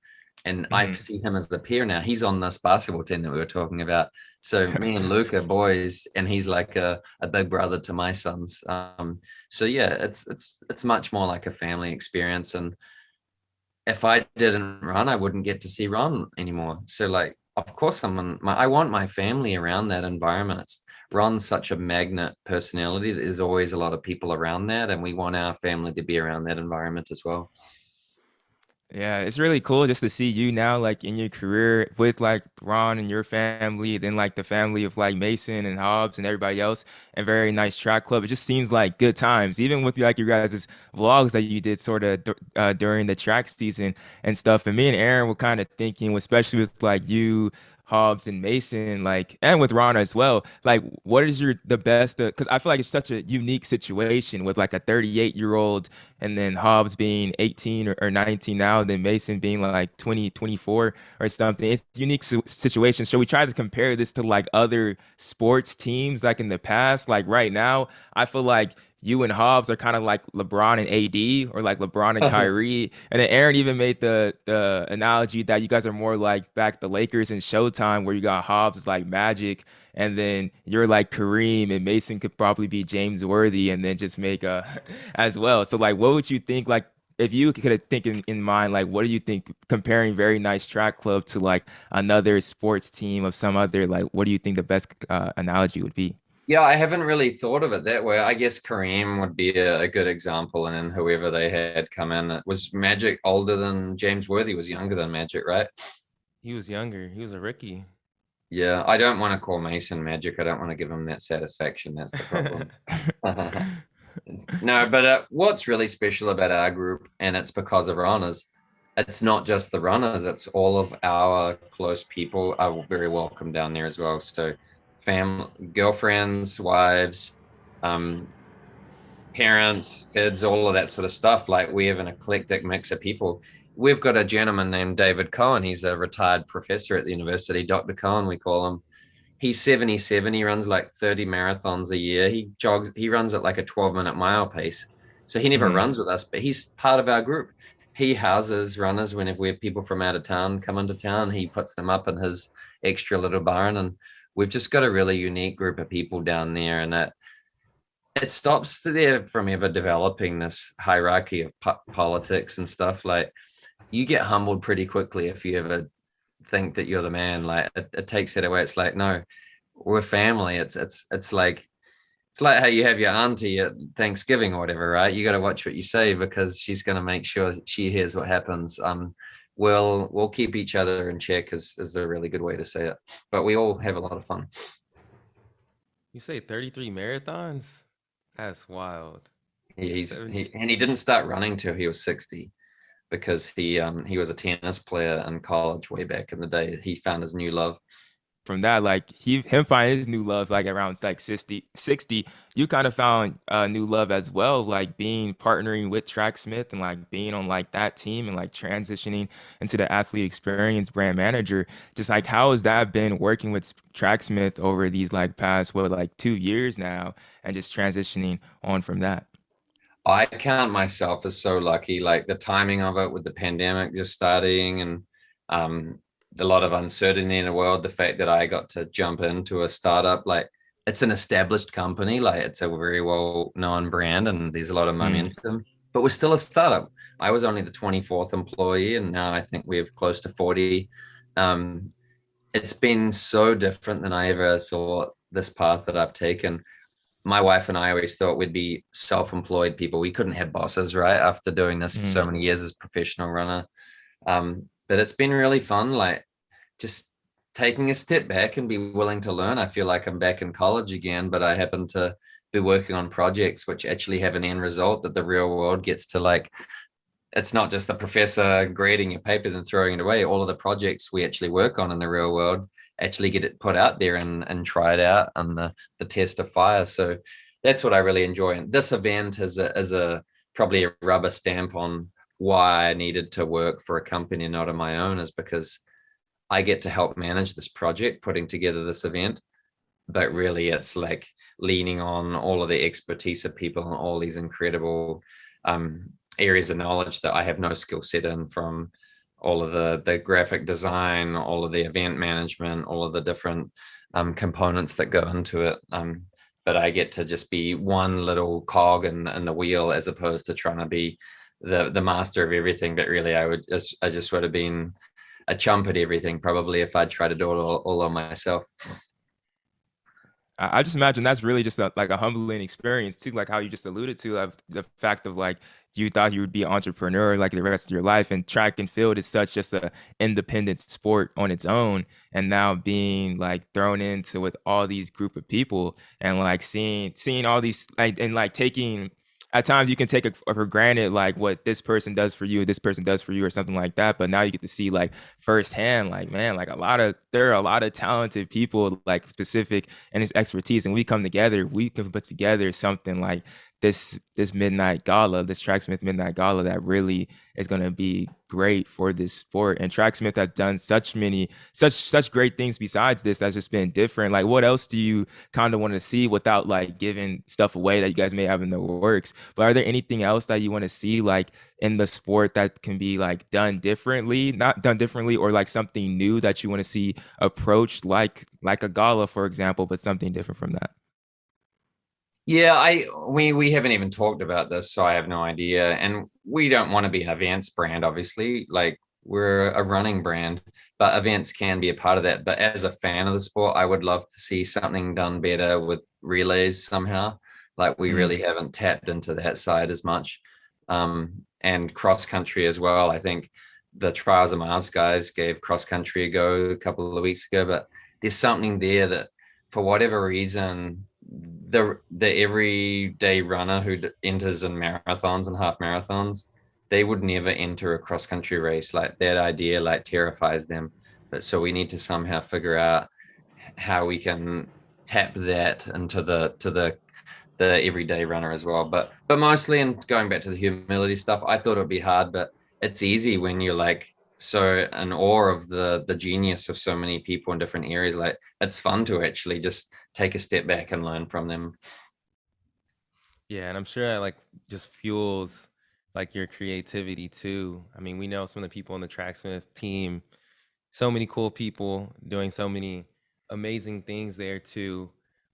and I see him as a peer now. He's on this basketball team that we were talking about. So me and Luke are boys, and he's like a big brother to my sons. So yeah, it's much more like a family experience. And if I didn't run, I wouldn't get to see Ron anymore. So like, of course, I want my family around that environment. Ron's such a magnet personality. There's always a lot of people around that, and we want our family to be around that environment as well. Yeah, it's really cool just to see you now, like in your career with like Ron and your family, then like the family of like Mason and Hobbs and everybody else, and very nice track club. It just seems like good times, even with like your guys' vlogs that you did sort of during the track season and stuff. And me and Aaron were kind of thinking, especially with like you, Hobbs and Mason, like, and with Ron as well. Like, what is the best? Because I feel like it's such a unique situation with like a 38-year-old and then Hobbs being 18 or 19 now, then Mason being like 20, 24 or something. It's a unique situation. So we try to compare this to like other sports teams like in the past. Like right now, I feel like you and Hobbs are kind of like LeBron and AD or like LeBron and Kyrie. And then Aaron even made the analogy that you guys are more like back the Lakers and Showtime where you got Hobbs like Magic and then you're like Kareem and Mason could probably be James Worthy and then just make a as well. So like what would you think like if you could think in mind, like what do you think comparing Very Nice Track Club to like another sports team of some other, like what do you think the best analogy would be? Yeah, I haven't really thought of it that way. I guess Kareem would be a good example, and then whoever they had come in. Was Magic older than James Worthy? Was younger than Magic, right? He was younger. He was a rookie. Yeah, I don't want to call Mason Magic. I don't want to give him that satisfaction. That's the problem. No, but what's really special about our group, and it's because of Ron, is it's not just the runners, it's all of our close people are very welcome down there as well. So family, girlfriends, wives, parents, kids, all of that sort of stuff. Like we have an eclectic mix of people. We've got a gentleman named David Cohen. He's a retired professor at the university, Dr. Cohen, we call him. He's 77. He runs like 30 marathons a year. He runs at like a 12-minute mile pace. So he never runs with us, but he's part of our group. He houses runners whenever we have people from out of town come into town. He puts them up in his extra little barn. And we've just got a really unique group of people down there. And that it stops there from ever developing this hierarchy of politics and stuff. Like you get humbled pretty quickly if you ever think that you're the man. Like it takes it away. It's like, no, we're family. It's like how you have your auntie at Thanksgiving or whatever, right? You got to watch what you say because she's going to make sure she hears what happens. We'll keep each other in check is a really good way to say it. But we all have a lot of fun. You say 33 marathons? That's wild. He didn't start running till he was 60 because he was a tennis player in college way back in the day. He found his new love. From that, like him finding his new love like around like 60, you kind of found a new love as well, like being partnering with Tracksmith and like being on like that team and like transitioning into the athlete experience brand manager. Just like how has that been working with Tracksmith over these like past like 2 years now and just transitioning on from that? I count myself as so lucky, like the timing of it with the pandemic just starting and a lot of uncertainty in the world. The fact that I got to jump into a startup, like it's an established company, like it's a very well-known brand, and there's a lot of momentum. But we're still a startup. I was only the 24th employee, and now I think we have close to 40. It's been so different than I ever thought, this path that I've taken. My wife and I always thought we'd be self-employed people. We couldn't have bosses, right? After doing this for so many years as professional runner. But it's been really fun, like just taking a step back and be willing to learn. I feel like I'm back in college again, but I happen to be working on projects which actually have an end result that the real world gets to, like, it's not just the professor grading your paper and throwing it away. All of the projects we actually work on in the real world actually get it put out there and try it out on the test of fire. So that's what I really enjoy. And this event is probably a rubber stamp on why I needed to work for a company, not on my own, is because I get to help manage this project, putting together this event. But really it's like leaning on all of the expertise of people and all these incredible areas of knowledge that I have no skill set in, from all of the graphic design, all of the event management, all of the different components that go into it. But I get to just be one little cog in the wheel, as opposed to trying to be the master of everything. But really I just would have been a chump at everything probably if I tried to do it all on myself. I just imagine that's really just like a humbling experience too, like how you just alluded to, the fact of like you thought you would be an entrepreneur like the rest of your life, and track and field is such just a independent sport on its own, and now being like thrown into with all these group of people and like seeing all these like, and like taking, at times you can take it for granted, like what this person does for you, this person does for you, or something like that. But now you get to see like firsthand, like, man, like there are a lot of talented people, like specific in his expertise, and we come together, we can put together something like this Midnight Gala, this Tracksmith Midnight Gala, that really is going to be great for this sport. And Tracksmith has done such great things besides this that's just been different. Like, what else do you kind of want to see, without like giving stuff away that you guys may have in the works? But are there anything else that you want to see like in the sport that can be like not done differently, or like something new that you want to see approached, like a gala, for example, but something different from that? Yeah, we haven't even talked about this, so I have no idea. And we don't want to be an events brand, obviously. Like, we're a running brand, but events can be a part of that. But as a fan of the sport, I would love to see something done better with relays somehow. Like, we really haven't tapped into that side as much. And cross country as well. I think the Trials of Mars guys gave cross country a go a couple of weeks ago, but there's something there that, for whatever reason, the everyday runner who enters in marathons and half marathons, they would never enter a cross country race. Like, that idea like terrifies them. But so we need to somehow figure out how we can tap that into the everyday runner as well. But mostly, and going back to the humility stuff, I thought it would be hard, but it's easy when you're like so in awe of the genius of so many people in different areas. Like, it's fun to actually just take a step back and learn from them. Yeah, and I'm sure that like just fuels like your creativity too. I mean, we know some of the people on the Tracksmith team, so many cool people doing so many amazing things there too.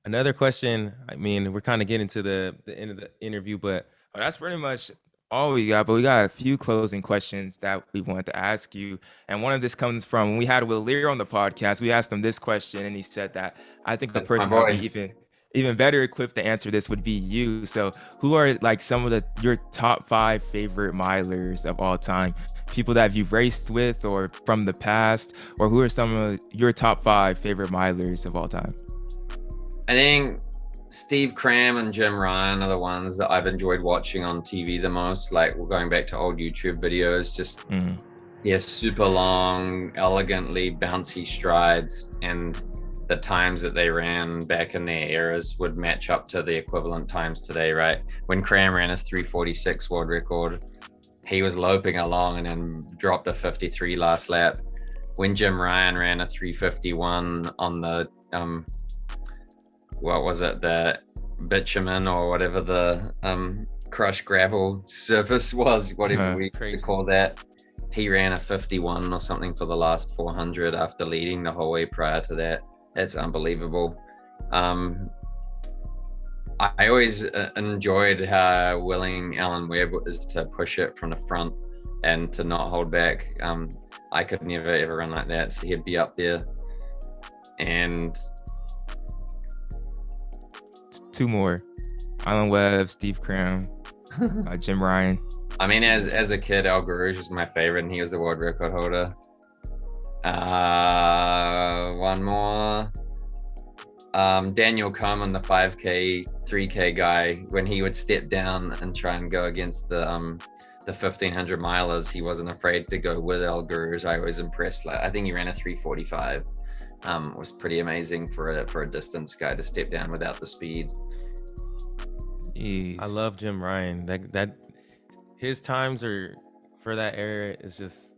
Another question, I mean, we're kind of getting to the end of the interview, but that's pretty much all we got. But we got a few closing questions that we wanted to ask you. And one of this comes from when we had Will Lear on the podcast. We asked him this question, and he said that I think the person who would be even better equipped to answer this would be you. So who are like some of your top 5 favorite milers of all time? People that you've raced with or from the past, or who are some of your top 5 favorite milers of all time? I think Steve Cram and Jim Ryan are the ones that I've enjoyed watching on TV the most. Like, we're going back to old YouTube videos, just super long, elegantly bouncy strides, and the times that they ran back in their eras would match up to the equivalent times today, right? When Cram ran his 3:46 world record, he was loping along and then dropped a 53 last lap. When Jim Ryan ran a 3:51 on the what was it, the bitumen or whatever the crushed gravel surface was, whatever we call that, he ran a 51 or something for the last 400 after leading the whole way prior to that. That's unbelievable. I always enjoyed how willing Alan Webb is to push it from the front and to not hold back. I could never ever run like that, so he'd be up there. And 2 more: Alan Webb, Steve Cram, Jim Ryan. I mean, as a kid, Al Garouge was my favorite, and he was the world record holder. One more. Daniel Coleman, the 5K, 3K guy, when he would step down and try and go against the 1500 milers, he wasn't afraid to go with El Garouge. I was impressed. Like, I think he ran a 3:45. Was pretty amazing for a distance guy to step down without the speed. Jeez. I love Jim Ryan. That his times are for that era is just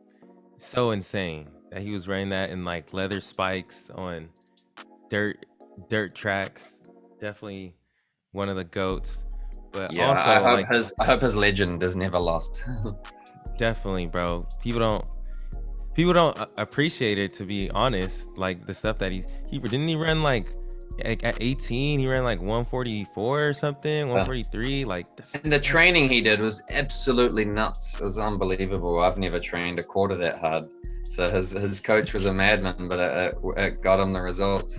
so insane. That he was running that in like leather spikes on dirt tracks. Definitely one of the GOATs. But yeah, also I hope his legend is never lost. Definitely, bro. People don't appreciate it, to be honest. Like the stuff that he didn't he run like at 18 he ran like 144 or something, 143. Like and the training he did was absolutely nuts. It was unbelievable. I've never trained a quarter that hard. So his coach was a madman, but it got him the results.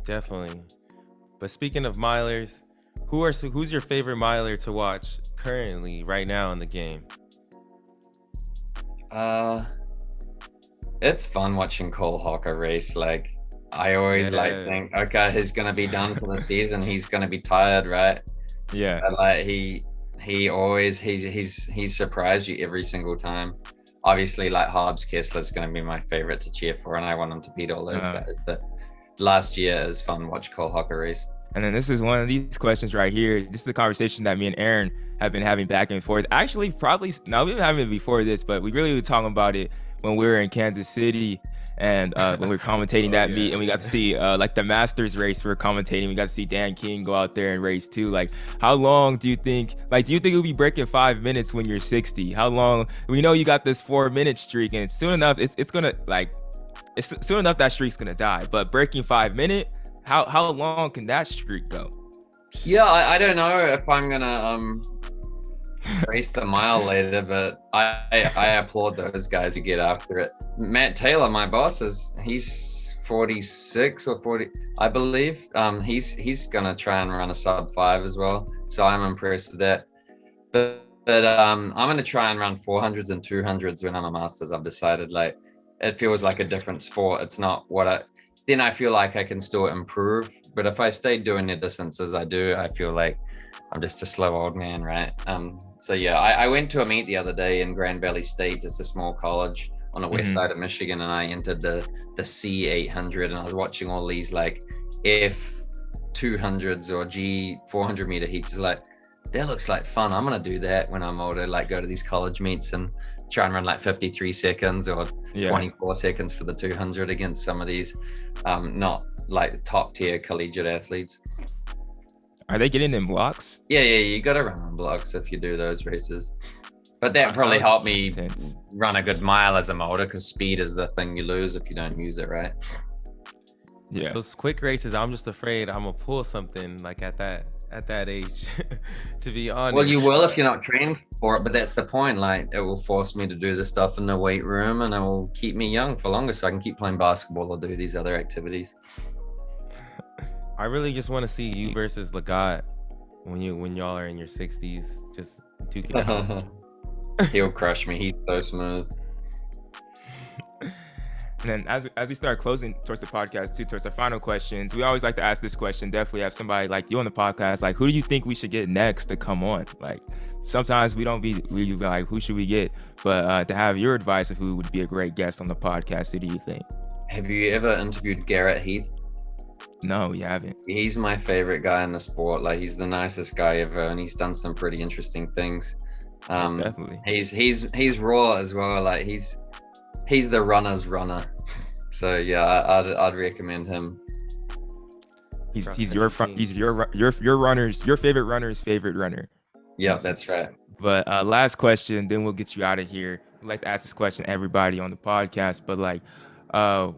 Definitely. But speaking of milers, who's your favorite miler to watch currently right now in the game? It's fun watching Cole Hocker race. Like I always think, okay, he's gonna be done for the season. He's gonna be tired, right? Yeah. But like he always he's surprised you every single time. Obviously, like Hobbs Kessler's gonna be my favorite to cheer for, and I want him to beat all those guys. But last year it was fun to watch Cole Hocker race. And then this is one of these questions right here. This is the conversation that me and Aaron have been having back and forth. Actually, we've been having it before this, but we really were talking about it when we were in Kansas City and when we were commentating that meet, and we got to see like the Masters race we were commentating. We got to see Dan King go out there and race too. Like, how long do you think you'll be breaking 5 minutes when you're 60? How long? We know you got this 4-minute streak, and soon enough soon enough that streak's gonna die. But breaking 5 minutes, how long can that streak go? Yeah, I don't know if I'm gonna race the mile later, but I applaud those guys who get after it. Matt Taylor, my boss, he's 46 or 40, I believe. He's gonna try and run a sub 5 as well, so I'm impressed with that. But I'm gonna try and run 400s and 200s when I'm a Masters. I've decided, like, it feels like a different sport. It's not then I feel like I can still improve. But if I stay doing the distances I do, I feel like I'm just a slow old man, right? So yeah, I went to a meet the other day in Grand Valley State, just a small college on the west side of Michigan, and I entered the C800, and I was watching all these like F200s or G 400 meter heats. It's like, that looks like fun. I'm gonna do that when I'm older, like go to these college meets and try and run like 53 seconds or 24 seconds for the 200 against some of these not like top tier collegiate athletes. Are they getting them blocks? Yeah, you gotta run on blocks if you do those races. But that probably helped me run a good mile as I'm older, because speed is the thing you lose if you don't use it, right? Yeah. Those quick races, I'm just afraid I'm gonna pull something like at that age, to be honest. Well, you will if you're not trained for it, but that's the point. Like, it will force me to do the stuff in the weight room, and it will keep me young for longer, so I can keep playing basketball or do these other activities. I really just want to see you versus Lagat when y'all are in your 60s. Just duke it out. He'll crush me. He's so smooth. And then as we start closing towards the podcast too, towards our final questions, we always like to ask this question. Definitely have somebody like you on the podcast. Like, who do you think we should get next to come on? Like, sometimes we be like, who should we get? But to have your advice of who would be a great guest on the podcast, who do you think? Have you ever interviewed Garrett Heath? No, you haven't. He's my favorite guy in the sport. Like, he's the nicest guy ever, and he's done some pretty interesting things. Yes, definitely. He's raw as well. Like, he's the runner's runner. So yeah, I'd recommend him. He's your favorite runner's favorite runner. Yeah, that's right. But last question, then we'll get you out of here. I'd like to ask this question to everybody on the podcast, but like, uh,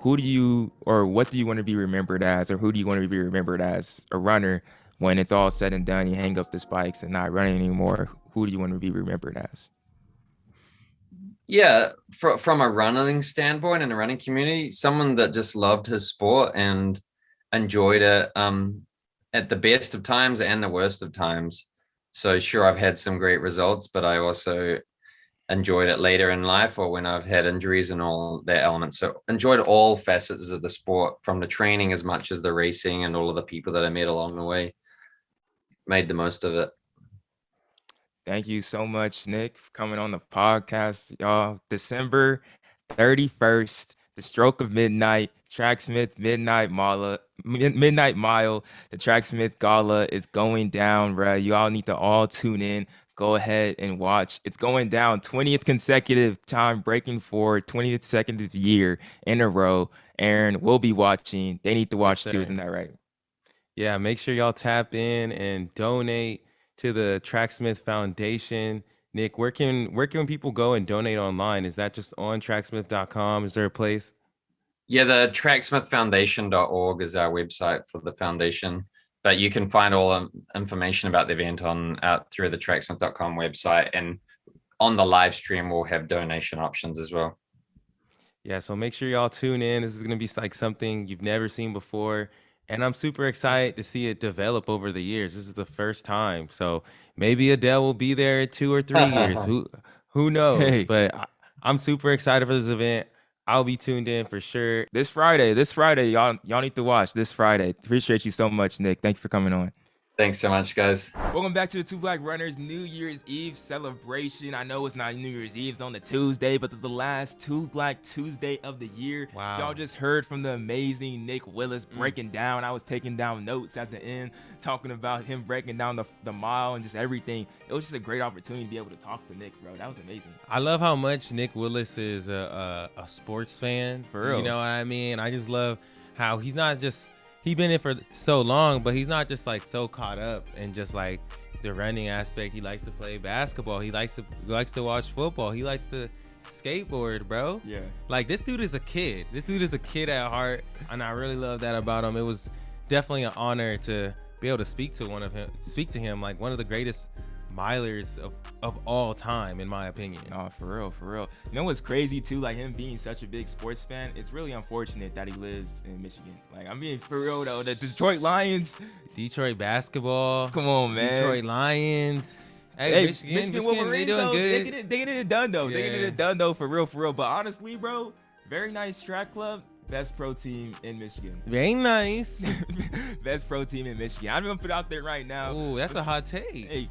who do you or what do you want to be remembered as, or who do you want to be remembered as a runner when it's all said and done? You hang up the spikes and not running anymore. Who do you want to be remembered as? Yeah, from a running standpoint in the running community, someone that just loved his sport and enjoyed it at the best of times and the worst of times. So sure, I've had some great results, but I also enjoyed it later in life or when I've had injuries and all that elements. So enjoyed all facets of the sport, from the training as much as the racing, and all of the people that I met along the way. Made the most of it. Thank you so much, Nick, for coming on the podcast, y'all. December 31st, the stroke of midnight, Tracksmith Midnight Mile. The Tracksmith Gala is going down, bruh. You all need to all tune in. Go ahead and watch. It's going down 20th consecutive time, breaking for 20th consecutive year in a row. Aaron will be watching. They need to watch too, isn't that right? Yeah, make sure y'all tap in and donate to the Tracksmith Foundation. Nick, where can people go and donate online? Is that just on tracksmith.com? Is there a place? Yeah, the tracksmithfoundation.org is our website for the foundation. But you can find all information about the event out through the tracksmith.com website, and on the live stream we'll have donation options as well. Yeah, so make sure y'all tune in. This is going to be like something you've never seen before, and I'm super excited to see it develop over the years. This is the first time, so maybe Adele will be there in 2 or 3 years. Who knows? Hey. But I'm super excited for this event. I'll be tuned in for sure. This Friday, y'all need to watch this Friday. Appreciate you so much, Nick. Thanks for coming on. Thanks so much, guys. Welcome back to the Two Black Runners New Year's Eve celebration. I know it's not New Year's Eve, it's on the Tuesday, but it's the last Two Black Tuesday of the year. Wow. Y'all just heard from the amazing Nick Willis breaking down. I was taking down notes at the end, talking about him breaking down the mile and just everything. It was just a great opportunity to be able to talk to Nick, bro. That was amazing. I love how much Nick Willis is a sports fan. For real. You know what I mean? I just love how he's not just... He's been in for so long, but he's not just like so caught up in just like the running aspect. He likes to play basketball. He likes to watch football. He likes to skateboard, bro. Yeah. Like this dude is a kid. This dude is a kid at heart, and I really love that about him. It was definitely an honor to be able to speak to him, like one of the greatest milers of all time, in my opinion. Oh, for real. You know what's crazy too? Like him being such a big sports fan, it's really unfortunate that he lives in Michigan. Like I'm being for real though. The Detroit Lions, Detroit basketball. Come on, man. Detroit Lions. Hey, Michigan, they doing good. They getting it done though. Yeah. They getting it done though, for real. But honestly, bro, very nice track club. Best pro team in Michigan. Very nice. Best pro team in Michigan. I'm gonna put it out there right now. Ooh, that's a hot take. Hey,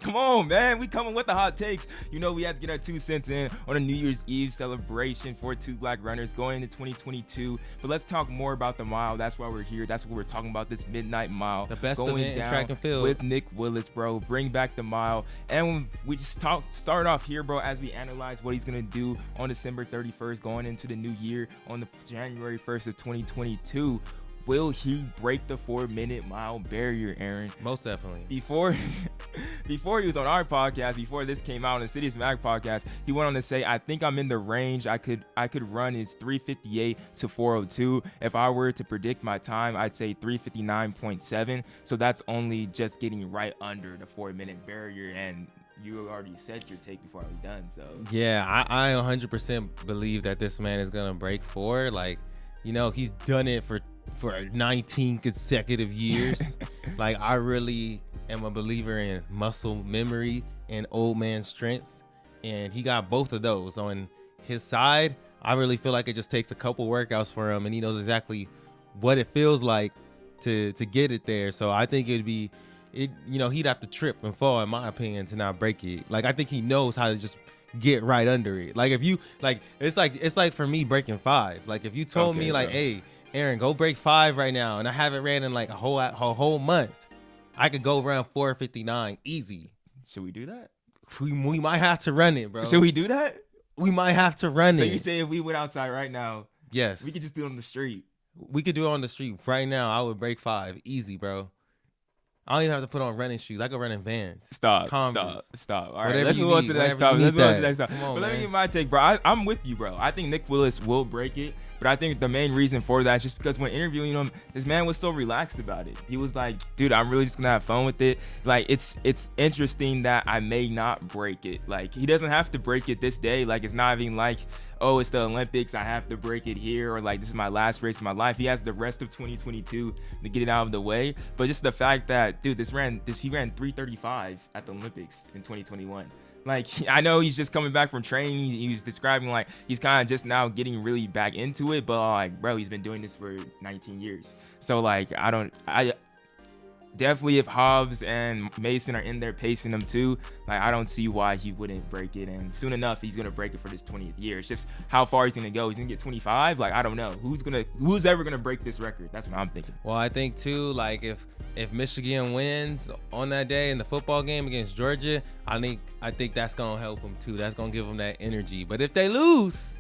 come on, man. We coming with the hot takes. You know, we have to get our 2 cents in on a New Year's Eve celebration for Two Black Runners going into 2022. But let's talk more about the mile. That's why we're here. That's what we're talking about, this Midnight Mile. The best going event down in track and field. with Nick Willis, bro. Bring back the mile. And we just start off here, bro, as we analyze what he's going to do on December 31st, going into the new year on the January 1st of 2022. Will he break the 4-minute mile barrier, Aaron? Most definitely. Before he was on our podcast, before this came out on the Cities Mag podcast, he went on to say, I think I'm in the range I could run is 358 to 402. If I were to predict my time, I'd say 359.7. So that's only just getting right under the 4-minute barrier. And you already said your take before I was done. So yeah, I 100% believe that this man is gonna break 4. Like, you know, he's done it for 19 consecutive years. Like, I really am a believer in muscle memory and old man strength, and he got both of those on his side. I really feel like it just takes a couple workouts for him, and he knows exactly what it feels like to get it there. So I think he'd have to trip and fall, in my opinion, to not break it. Like, I think he knows how to just get right under it. Like, if you like, it's like for me breaking 5. Like, if you told me like, hey, Aaron, go break 5 right now, and I haven't ran in like a whole month, I could go around 4:59 easy. Should we do that? We might have to run it, bro. Should we do that? We might have to run it. So you say if we went outside right now, yes, we could just do it on the street. We could do it on the street right now. I would break 5 easy, bro. I don't even have to put on running shoes. I can run in Vans. Stop. All right, let's move on to the next topic. Come on, but man. let me get my take, bro. I'm with you, bro. I think Nick Willis will break it, but I think the main reason for that is just because when interviewing him, this man was so relaxed about it. He was like, dude, I'm really just gonna have fun with it. Like, it's interesting that I may not break it. Like, he doesn't have to break it this day. Like, it's not even like, oh, it's the Olympics, I have to break it here, or like this is my last race of my life. He has the rest of 2022 to get it out of the way. But just the fact that, dude, he ran 3:35 at the Olympics in 2021. Like, I know he's just coming back from training. He was describing like he's kind of just now getting really back into it, but like, bro, he's been doing this for 19 years. So like, I definitely, if Hobbs and Mason are in there pacing him too, like, I don't see why he wouldn't break it. And soon enough, he's gonna break it for this 20th year. It's just how far he's gonna go. He's gonna get 25. Like, I don't know who's ever gonna break this record. That's what I'm thinking. Well, I think too, like if Michigan wins on that day in the football game against Georgia, I think that's gonna help him too. That's gonna give him that energy. But if they lose,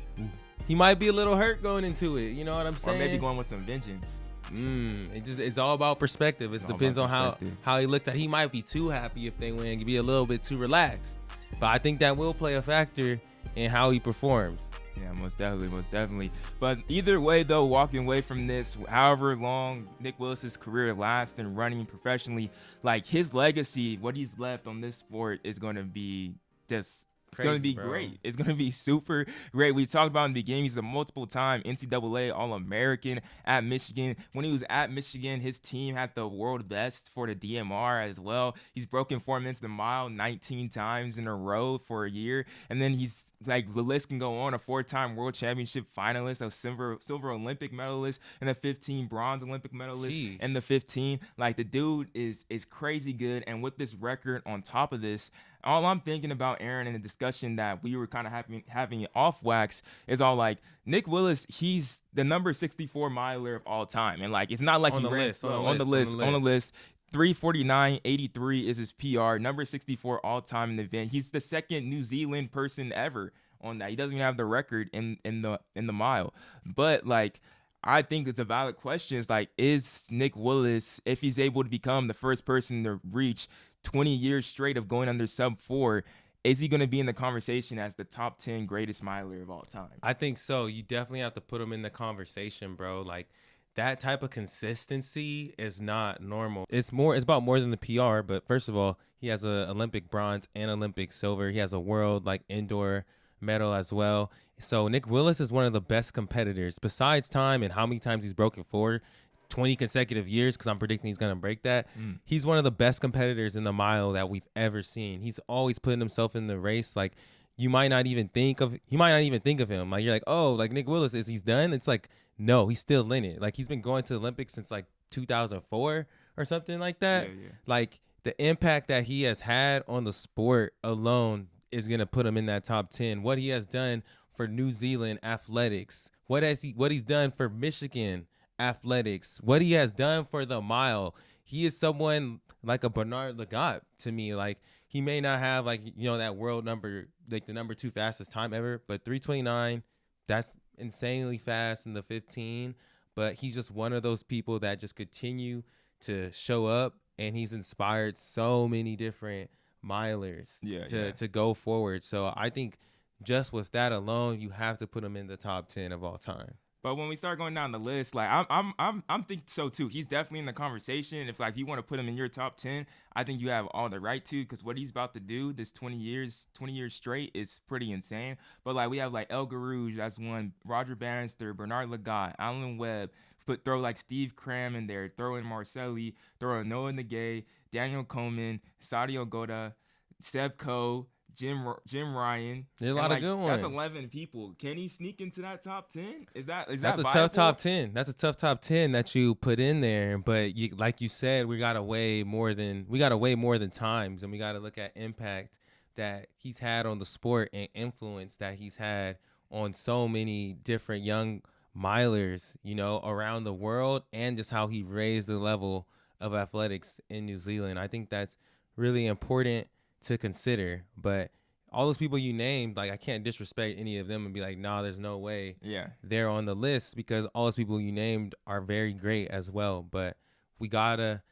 he might be a little hurt going into it. You know what I'm saying? Or maybe going with some vengeance. It's all about perspective. It depends on how he looks at. He might be too happy if they win, be a little bit too relaxed. But I think that will play a factor in how he performs. Yeah, most definitely. But either way, though, walking away from this, however long Nick Willis's career lasts and running professionally, like, his legacy, what he's left on this sport is going to be just. It's going to be great. It's going to be super great. We talked about in the beginning, he's a multiple-time NCAA All-American at Michigan. When he was at Michigan, his team had the world best for the DMR as well. He's broken 4 minutes the mile 19 times in a row for a year. And then he's, like, the list can go on, a 4-time world championship finalist, a silver Olympic medalist, and a 15 bronze Olympic medalist, and the 15. Like, the dude is crazy good. And with this record on top of this, all I'm thinking about, Aaron, in the discussion that we were kind of having off wax is all like, Nick Willis, he's the number 64 miler of all time. And like, it's not like he ran slow on the list. 3:49.83 is his PR, number 64 all time in the event. He's the second New Zealand person ever on that. He doesn't even have the record in the mile. But like, I think it's a valid question. It's like, is Nick Willis, if he's able to become the first person to reach 20 years straight of going under sub 4, is he going to be in the conversation as the top 10 greatest miler of all time? I think so. You definitely have to put him in the conversation, bro. Like, that type of consistency is not normal. It's about more than the PR. But first of all, he has an Olympic bronze and Olympic silver. He has a world like indoor medal as well. So Nick Willis is one of the best competitors besides time and how many times he's broken 20 consecutive years, because I'm predicting he's going to break that. He's one of the best competitors in the mile that we've ever seen. He's always putting himself in the race. Like, you might not even think of him. Like, you're like, oh, like Nick Willis, is he's done? It's like, no, he's still in it. Like, he's been going to the Olympics since like 2004 or something like that. Yeah. Like, the impact that he has had on the sport alone is going to put him in that top 10. What he has done for New Zealand athletics, what he's done for Michigan athletics, what he has done for the mile. He is someone like a Bernard Lagat to me. Like, he may not have, like, you know, that world number, like the number 2 fastest time ever, but 3:29, that's insanely fast in the 15. But he's just one of those people that just continue to show up, and he's inspired so many different milers to go forward. So I think just with that alone, you have to put him in the top 10 of all time. But when we start going down the list, like, I'm thinking so too. He's definitely in the conversation. If like you want to put him in your top 10, I think you have all the right to, because what he's about to do this 20 years straight is pretty insane. But like, we have like El Garouge, that's one, Roger Bannister, Bernard Lagat, Alan Webb. Throw like Steve Cram in there, throw in Marcelli, throw in Noah Nagay, Daniel Coleman, Sadio Goda, Seb Coe, Jim Ryan. There's a lot of good ones. That's 11 people. Can he sneak into that top 10? That's a tough top 10. That's a tough top 10 that you put in there. But like you said, we gotta weigh more than times, and we gotta look at impact that he's had on the sport and influence that he's had on so many different young milers, you know, around the world, and just how he raised the level of athletics in New Zealand. I think that's really important to consider. But all those people you named, like, I can't disrespect any of them and be like, nah, there's no way they're on the list, because all those people you named are very great as well. But we gotta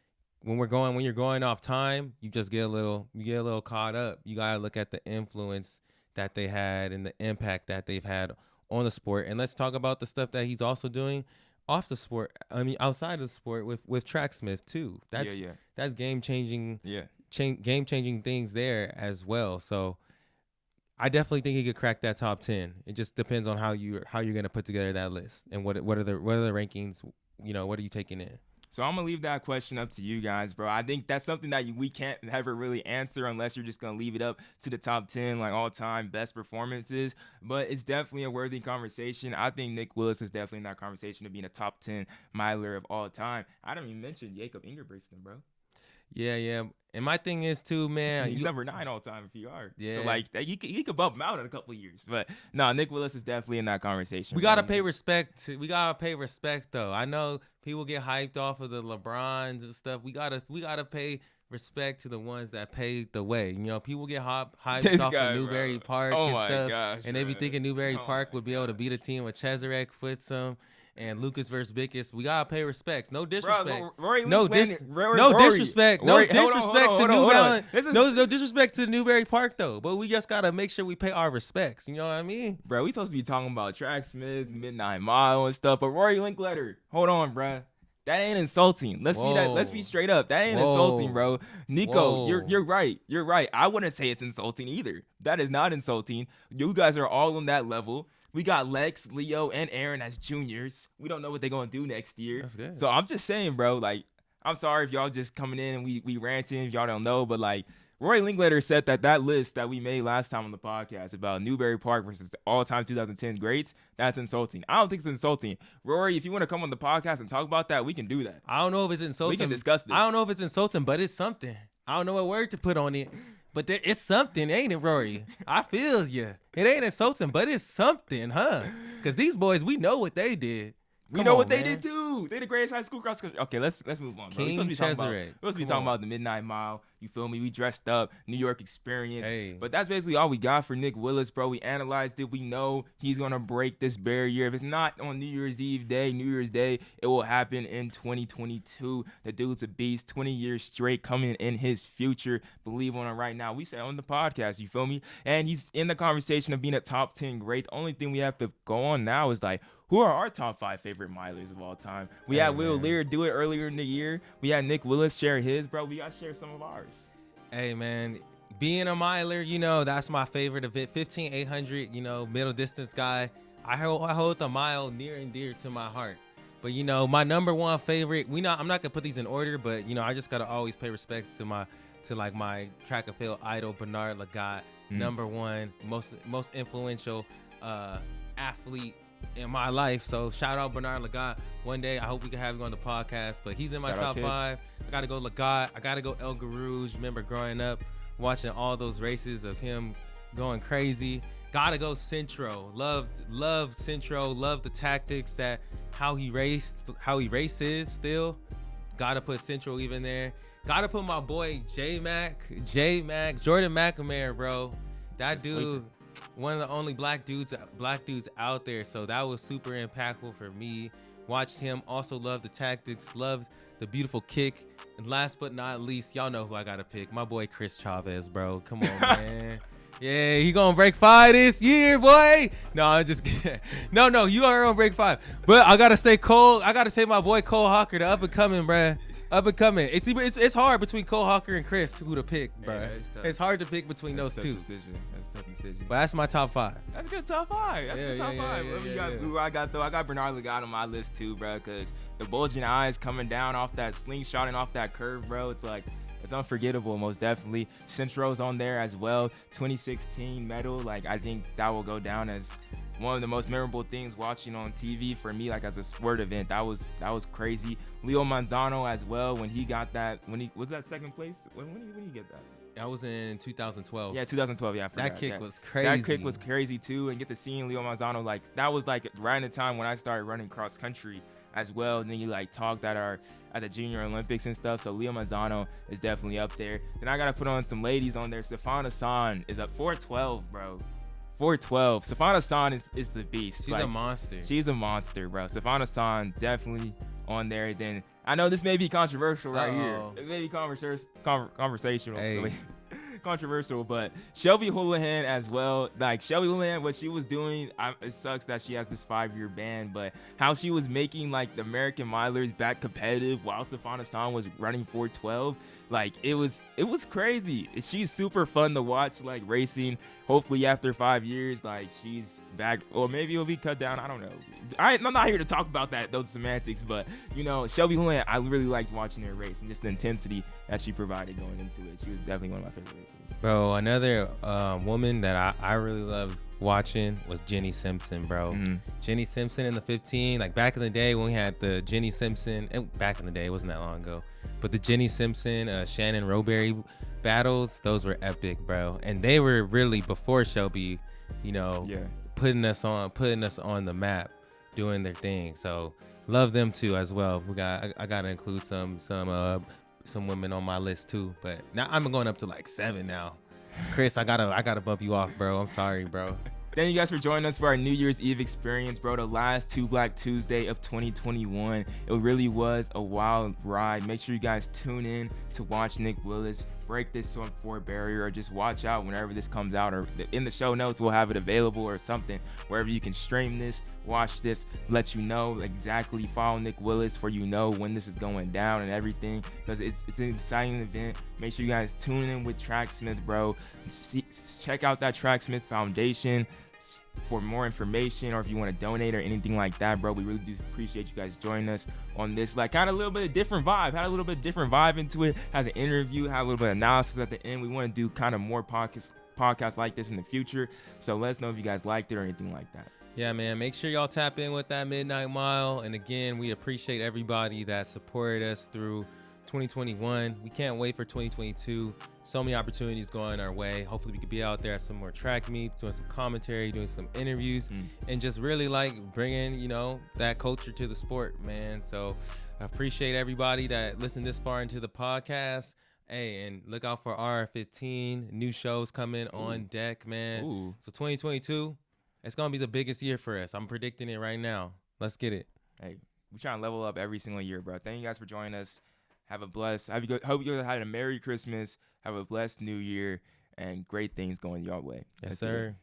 when you're going off time, you just get a little caught up. You gotta look at the influence that they had and the impact that they've had on the sport. And let's talk about the stuff that he's also doing off the sport. I mean, outside of the sport with Tracksmith too. That's game changing. Yeah. Game changing things there as well. So I definitely think he could crack that top 10. It just depends on how you're gonna put together that list and what are the rankings. What are you taking in? So I'm going to leave that question up to you guys, bro. I think that's something that we can't ever really answer unless you're just going to leave it up to the top 10, like all-time best performances. But it's definitely a worthy conversation. I think Nick Willis is definitely in that conversation of being a top 10 miler of all time. I didn't even mention Jakob Ingebrigtsen, bro. Yeah. And my thing is too, man. He's number 9 all time if you are. Yeah. So like he could bump him out in a couple of years. But no, Nick Willis is definitely in that conversation. We gotta pay respect. We gotta pay respect though. I know people get hyped off of the LeBrons and stuff. We gotta pay respect to the ones that paved the way. People get hyped off of Newberry Park and stuff. Gosh, and they be thinking Newberry Park would be able to beat a team with Cheserek, Footsum, and Lucas versus Bickus. We gotta pay respects. No disrespect. No disrespect. No disrespect to New Balance. No disrespect to Newberry Park though. But we just gotta make sure we pay our respects. You know what I mean? Bro, we supposed to be talking about Tracksmith, Midnight Mile and stuff. But Rory Linkletter, hold on, bro. That ain't insulting. Let's be straight up. That ain't insulting, bro. Nico, you're right. You're right. I wouldn't say it's insulting either. That is not insulting. You guys are all on that level. We got Lex, Leo, and Aaron as juniors. We don't know what they're going to do next year. That's good. So I'm just saying, bro, like, I'm sorry if y'all just coming in and we ranting if y'all don't know, but, like, Roy Linkletter said that list that we made last time on the podcast about Newberry Park versus the all-time 2010 greats, that's insulting. I don't think it's insulting. Rory, if you want to come on the podcast and talk about that, we can do that. I don't know if it's insulting. We can discuss this. I don't know if it's insulting, but it's something. I don't know what word to put on it. But it's something, ain't it, Rory? I feel you. It ain't insulting, but it's something, huh? Because these boys, we know what they did. We know what they did too. They the greatest high school cross country. Okay, let's move on, bro. We're supposed to be talking about the Midnight Mile. You feel me? We dressed up, New York experience. Hey. But that's basically all we got for Nick Willis, bro. We analyzed it. We know he's gonna break this barrier. If it's not on New Year's Day, it will happen in 2022. The dude's a beast. 20 years straight coming in his future. Believe on it right now. We said on the podcast, you feel me? And he's in the conversation of being a top 10 great. The only thing we have to go on now is like, who are our top 5 favorite milers of all time? We had Will Lear do it earlier in the year. We had Nick Willis share his, bro. We got to share some of ours. Hey, man, being a miler, that's my favorite event. 15,800, middle distance guy. I hold the mile near and dear to my heart. But, my number one favorite, I'm not going to put these in order, but, I just got to always pay respects to my track and field idol, Bernard Lagat. Number one, most influential athlete in my life. So shout out Bernard Lagat. One day I hope we can have him on the podcast, but he's in my top 5. I gotta go Lagat. I gotta go El Garouge. Remember growing up watching all those races of him going crazy. Gotta go Centro. Loved Centro. Loved the tactics that how he races still. Gotta put Centro even there. Gotta put my boy J-Mac, Jordan McNamara, bro. That dude, one of the only black dudes out there. So that was super impactful for me. Watched him. Also loved the tactics. Loved the beautiful kick. And last but not least, y'all know who I gotta pick. My boy Chris Chavez, bro. Come on, man. Yeah, he gonna break 5 this year, boy. No, I'm just kidding. No, you are gonna break 5. But I gotta stay Cole. I gotta say my boy Cole Hawker, the up and coming, bruh. Up and coming. It's hard between Cole Hawker and Chris who to pick, bro. Yeah, it's hard to pick between those two. That's a tough decision. But that's my top 5. That's a good top 5. That's a good top 5. I got Bernard Lagat on my list too, bro, because the bulging eyes coming down off that slingshot and off that curve, bro. It's like, it's unforgettable, most definitely. Centro's on there as well. 2016 medal. Like, I think that will go down as one of the most memorable things watching on TV for me, like as a sport event. That was crazy. Leo Manzano as well, when he got that, was that second place? When did he get that? That was in 2012. Yeah, 2012. Yeah, I forgot. That kick was crazy. That kick was crazy too, and get to seeing Leo Manzano, like that was like right in the time when I started running cross country as well. And then you like talked at the Junior Olympics and stuff. So Leo Manzano is definitely up there. Then I gotta put on some ladies on there. Stefana San is up 412, bro. 412. Stefana San is the beast. She's a monster. She's a monster, bro. Stefana San definitely on there. Then I know this may be controversial right here. It may be conversational. Hey. Really. Controversial, but Shelby Houlihan as well. Like Shelby Houlihan, what she was doing, it sucks that she has this 5-year ban, but how she was making like the American milers back competitive while Sifan Hassan was running 412, like it was crazy. She's super fun to watch, like racing. Hopefully after 5 years, like she's back, or maybe it'll be cut down. I don't know. I'm not here to talk about those semantics, but you know, Shelby Houlihan, I really liked watching her race and just the intensity that she provided going into it. She was definitely one of my favorite racers. Bro, another woman that I really loved watching was Jenny Simpson, bro. Mm-hmm. Jenny Simpson in the 15, like back in the day when we had the Jenny Simpson, and back in the day, it wasn't that long ago, but the Jenny Simpson, Shannon Roberry battles, those were epic, bro. And they were really before Shelby, you know, putting us on the map, doing their thing. So love them too as well. I gotta include some women on my list too, but now I'm going up to like 7 now. Chris, I gotta bump you off, bro. I'm sorry, bro. Thank you guys for joining us for our New Year's Eve experience, bro. The last Two Black Tuesday of 2021. It really was a wild ride. Make sure you guys tune in to watch Nick Willis break this sub 4 barrier, or just watch out whenever this comes out, or in the show notes we'll have it available or something wherever you can stream this, watch this, let you know exactly. Follow Nick Willis for when this is going down and everything, because it's an exciting event. Make sure you guys tune in with Tracksmith, bro. Check out that Tracksmith Foundation for more information, or if you want to donate or anything like that, bro. We really do appreciate you guys joining us on this, like, kind of a little bit of different vibe. Had a little bit different vibe into it. Had an interview, had a little bit of analysis at the end. We want to do kind of more podcasts like this in the future, so let us know if you guys liked it or anything like that. Yeah, man, make sure y'all tap in with that Midnight Mile. And again, we appreciate everybody that supported us through 2021. We can't wait for 2022. So many opportunities going our way. Hopefully we could be out there at some more track meets, doing some commentary, doing some interviews, and just really like bringing, that culture to the sport, man. So I appreciate everybody that listened this far into the podcast. Hey, and look out for R15, new shows coming on deck, man. Ooh. So 2022, it's going to be the biggest year for us. I'm predicting it right now. Let's get it. Hey, we trying to level up every single year, bro. Thank you guys for joining us. Have a blessed, hope you guys had a Merry Christmas. Have a blessed New Year and great things going your way. Yes, sir.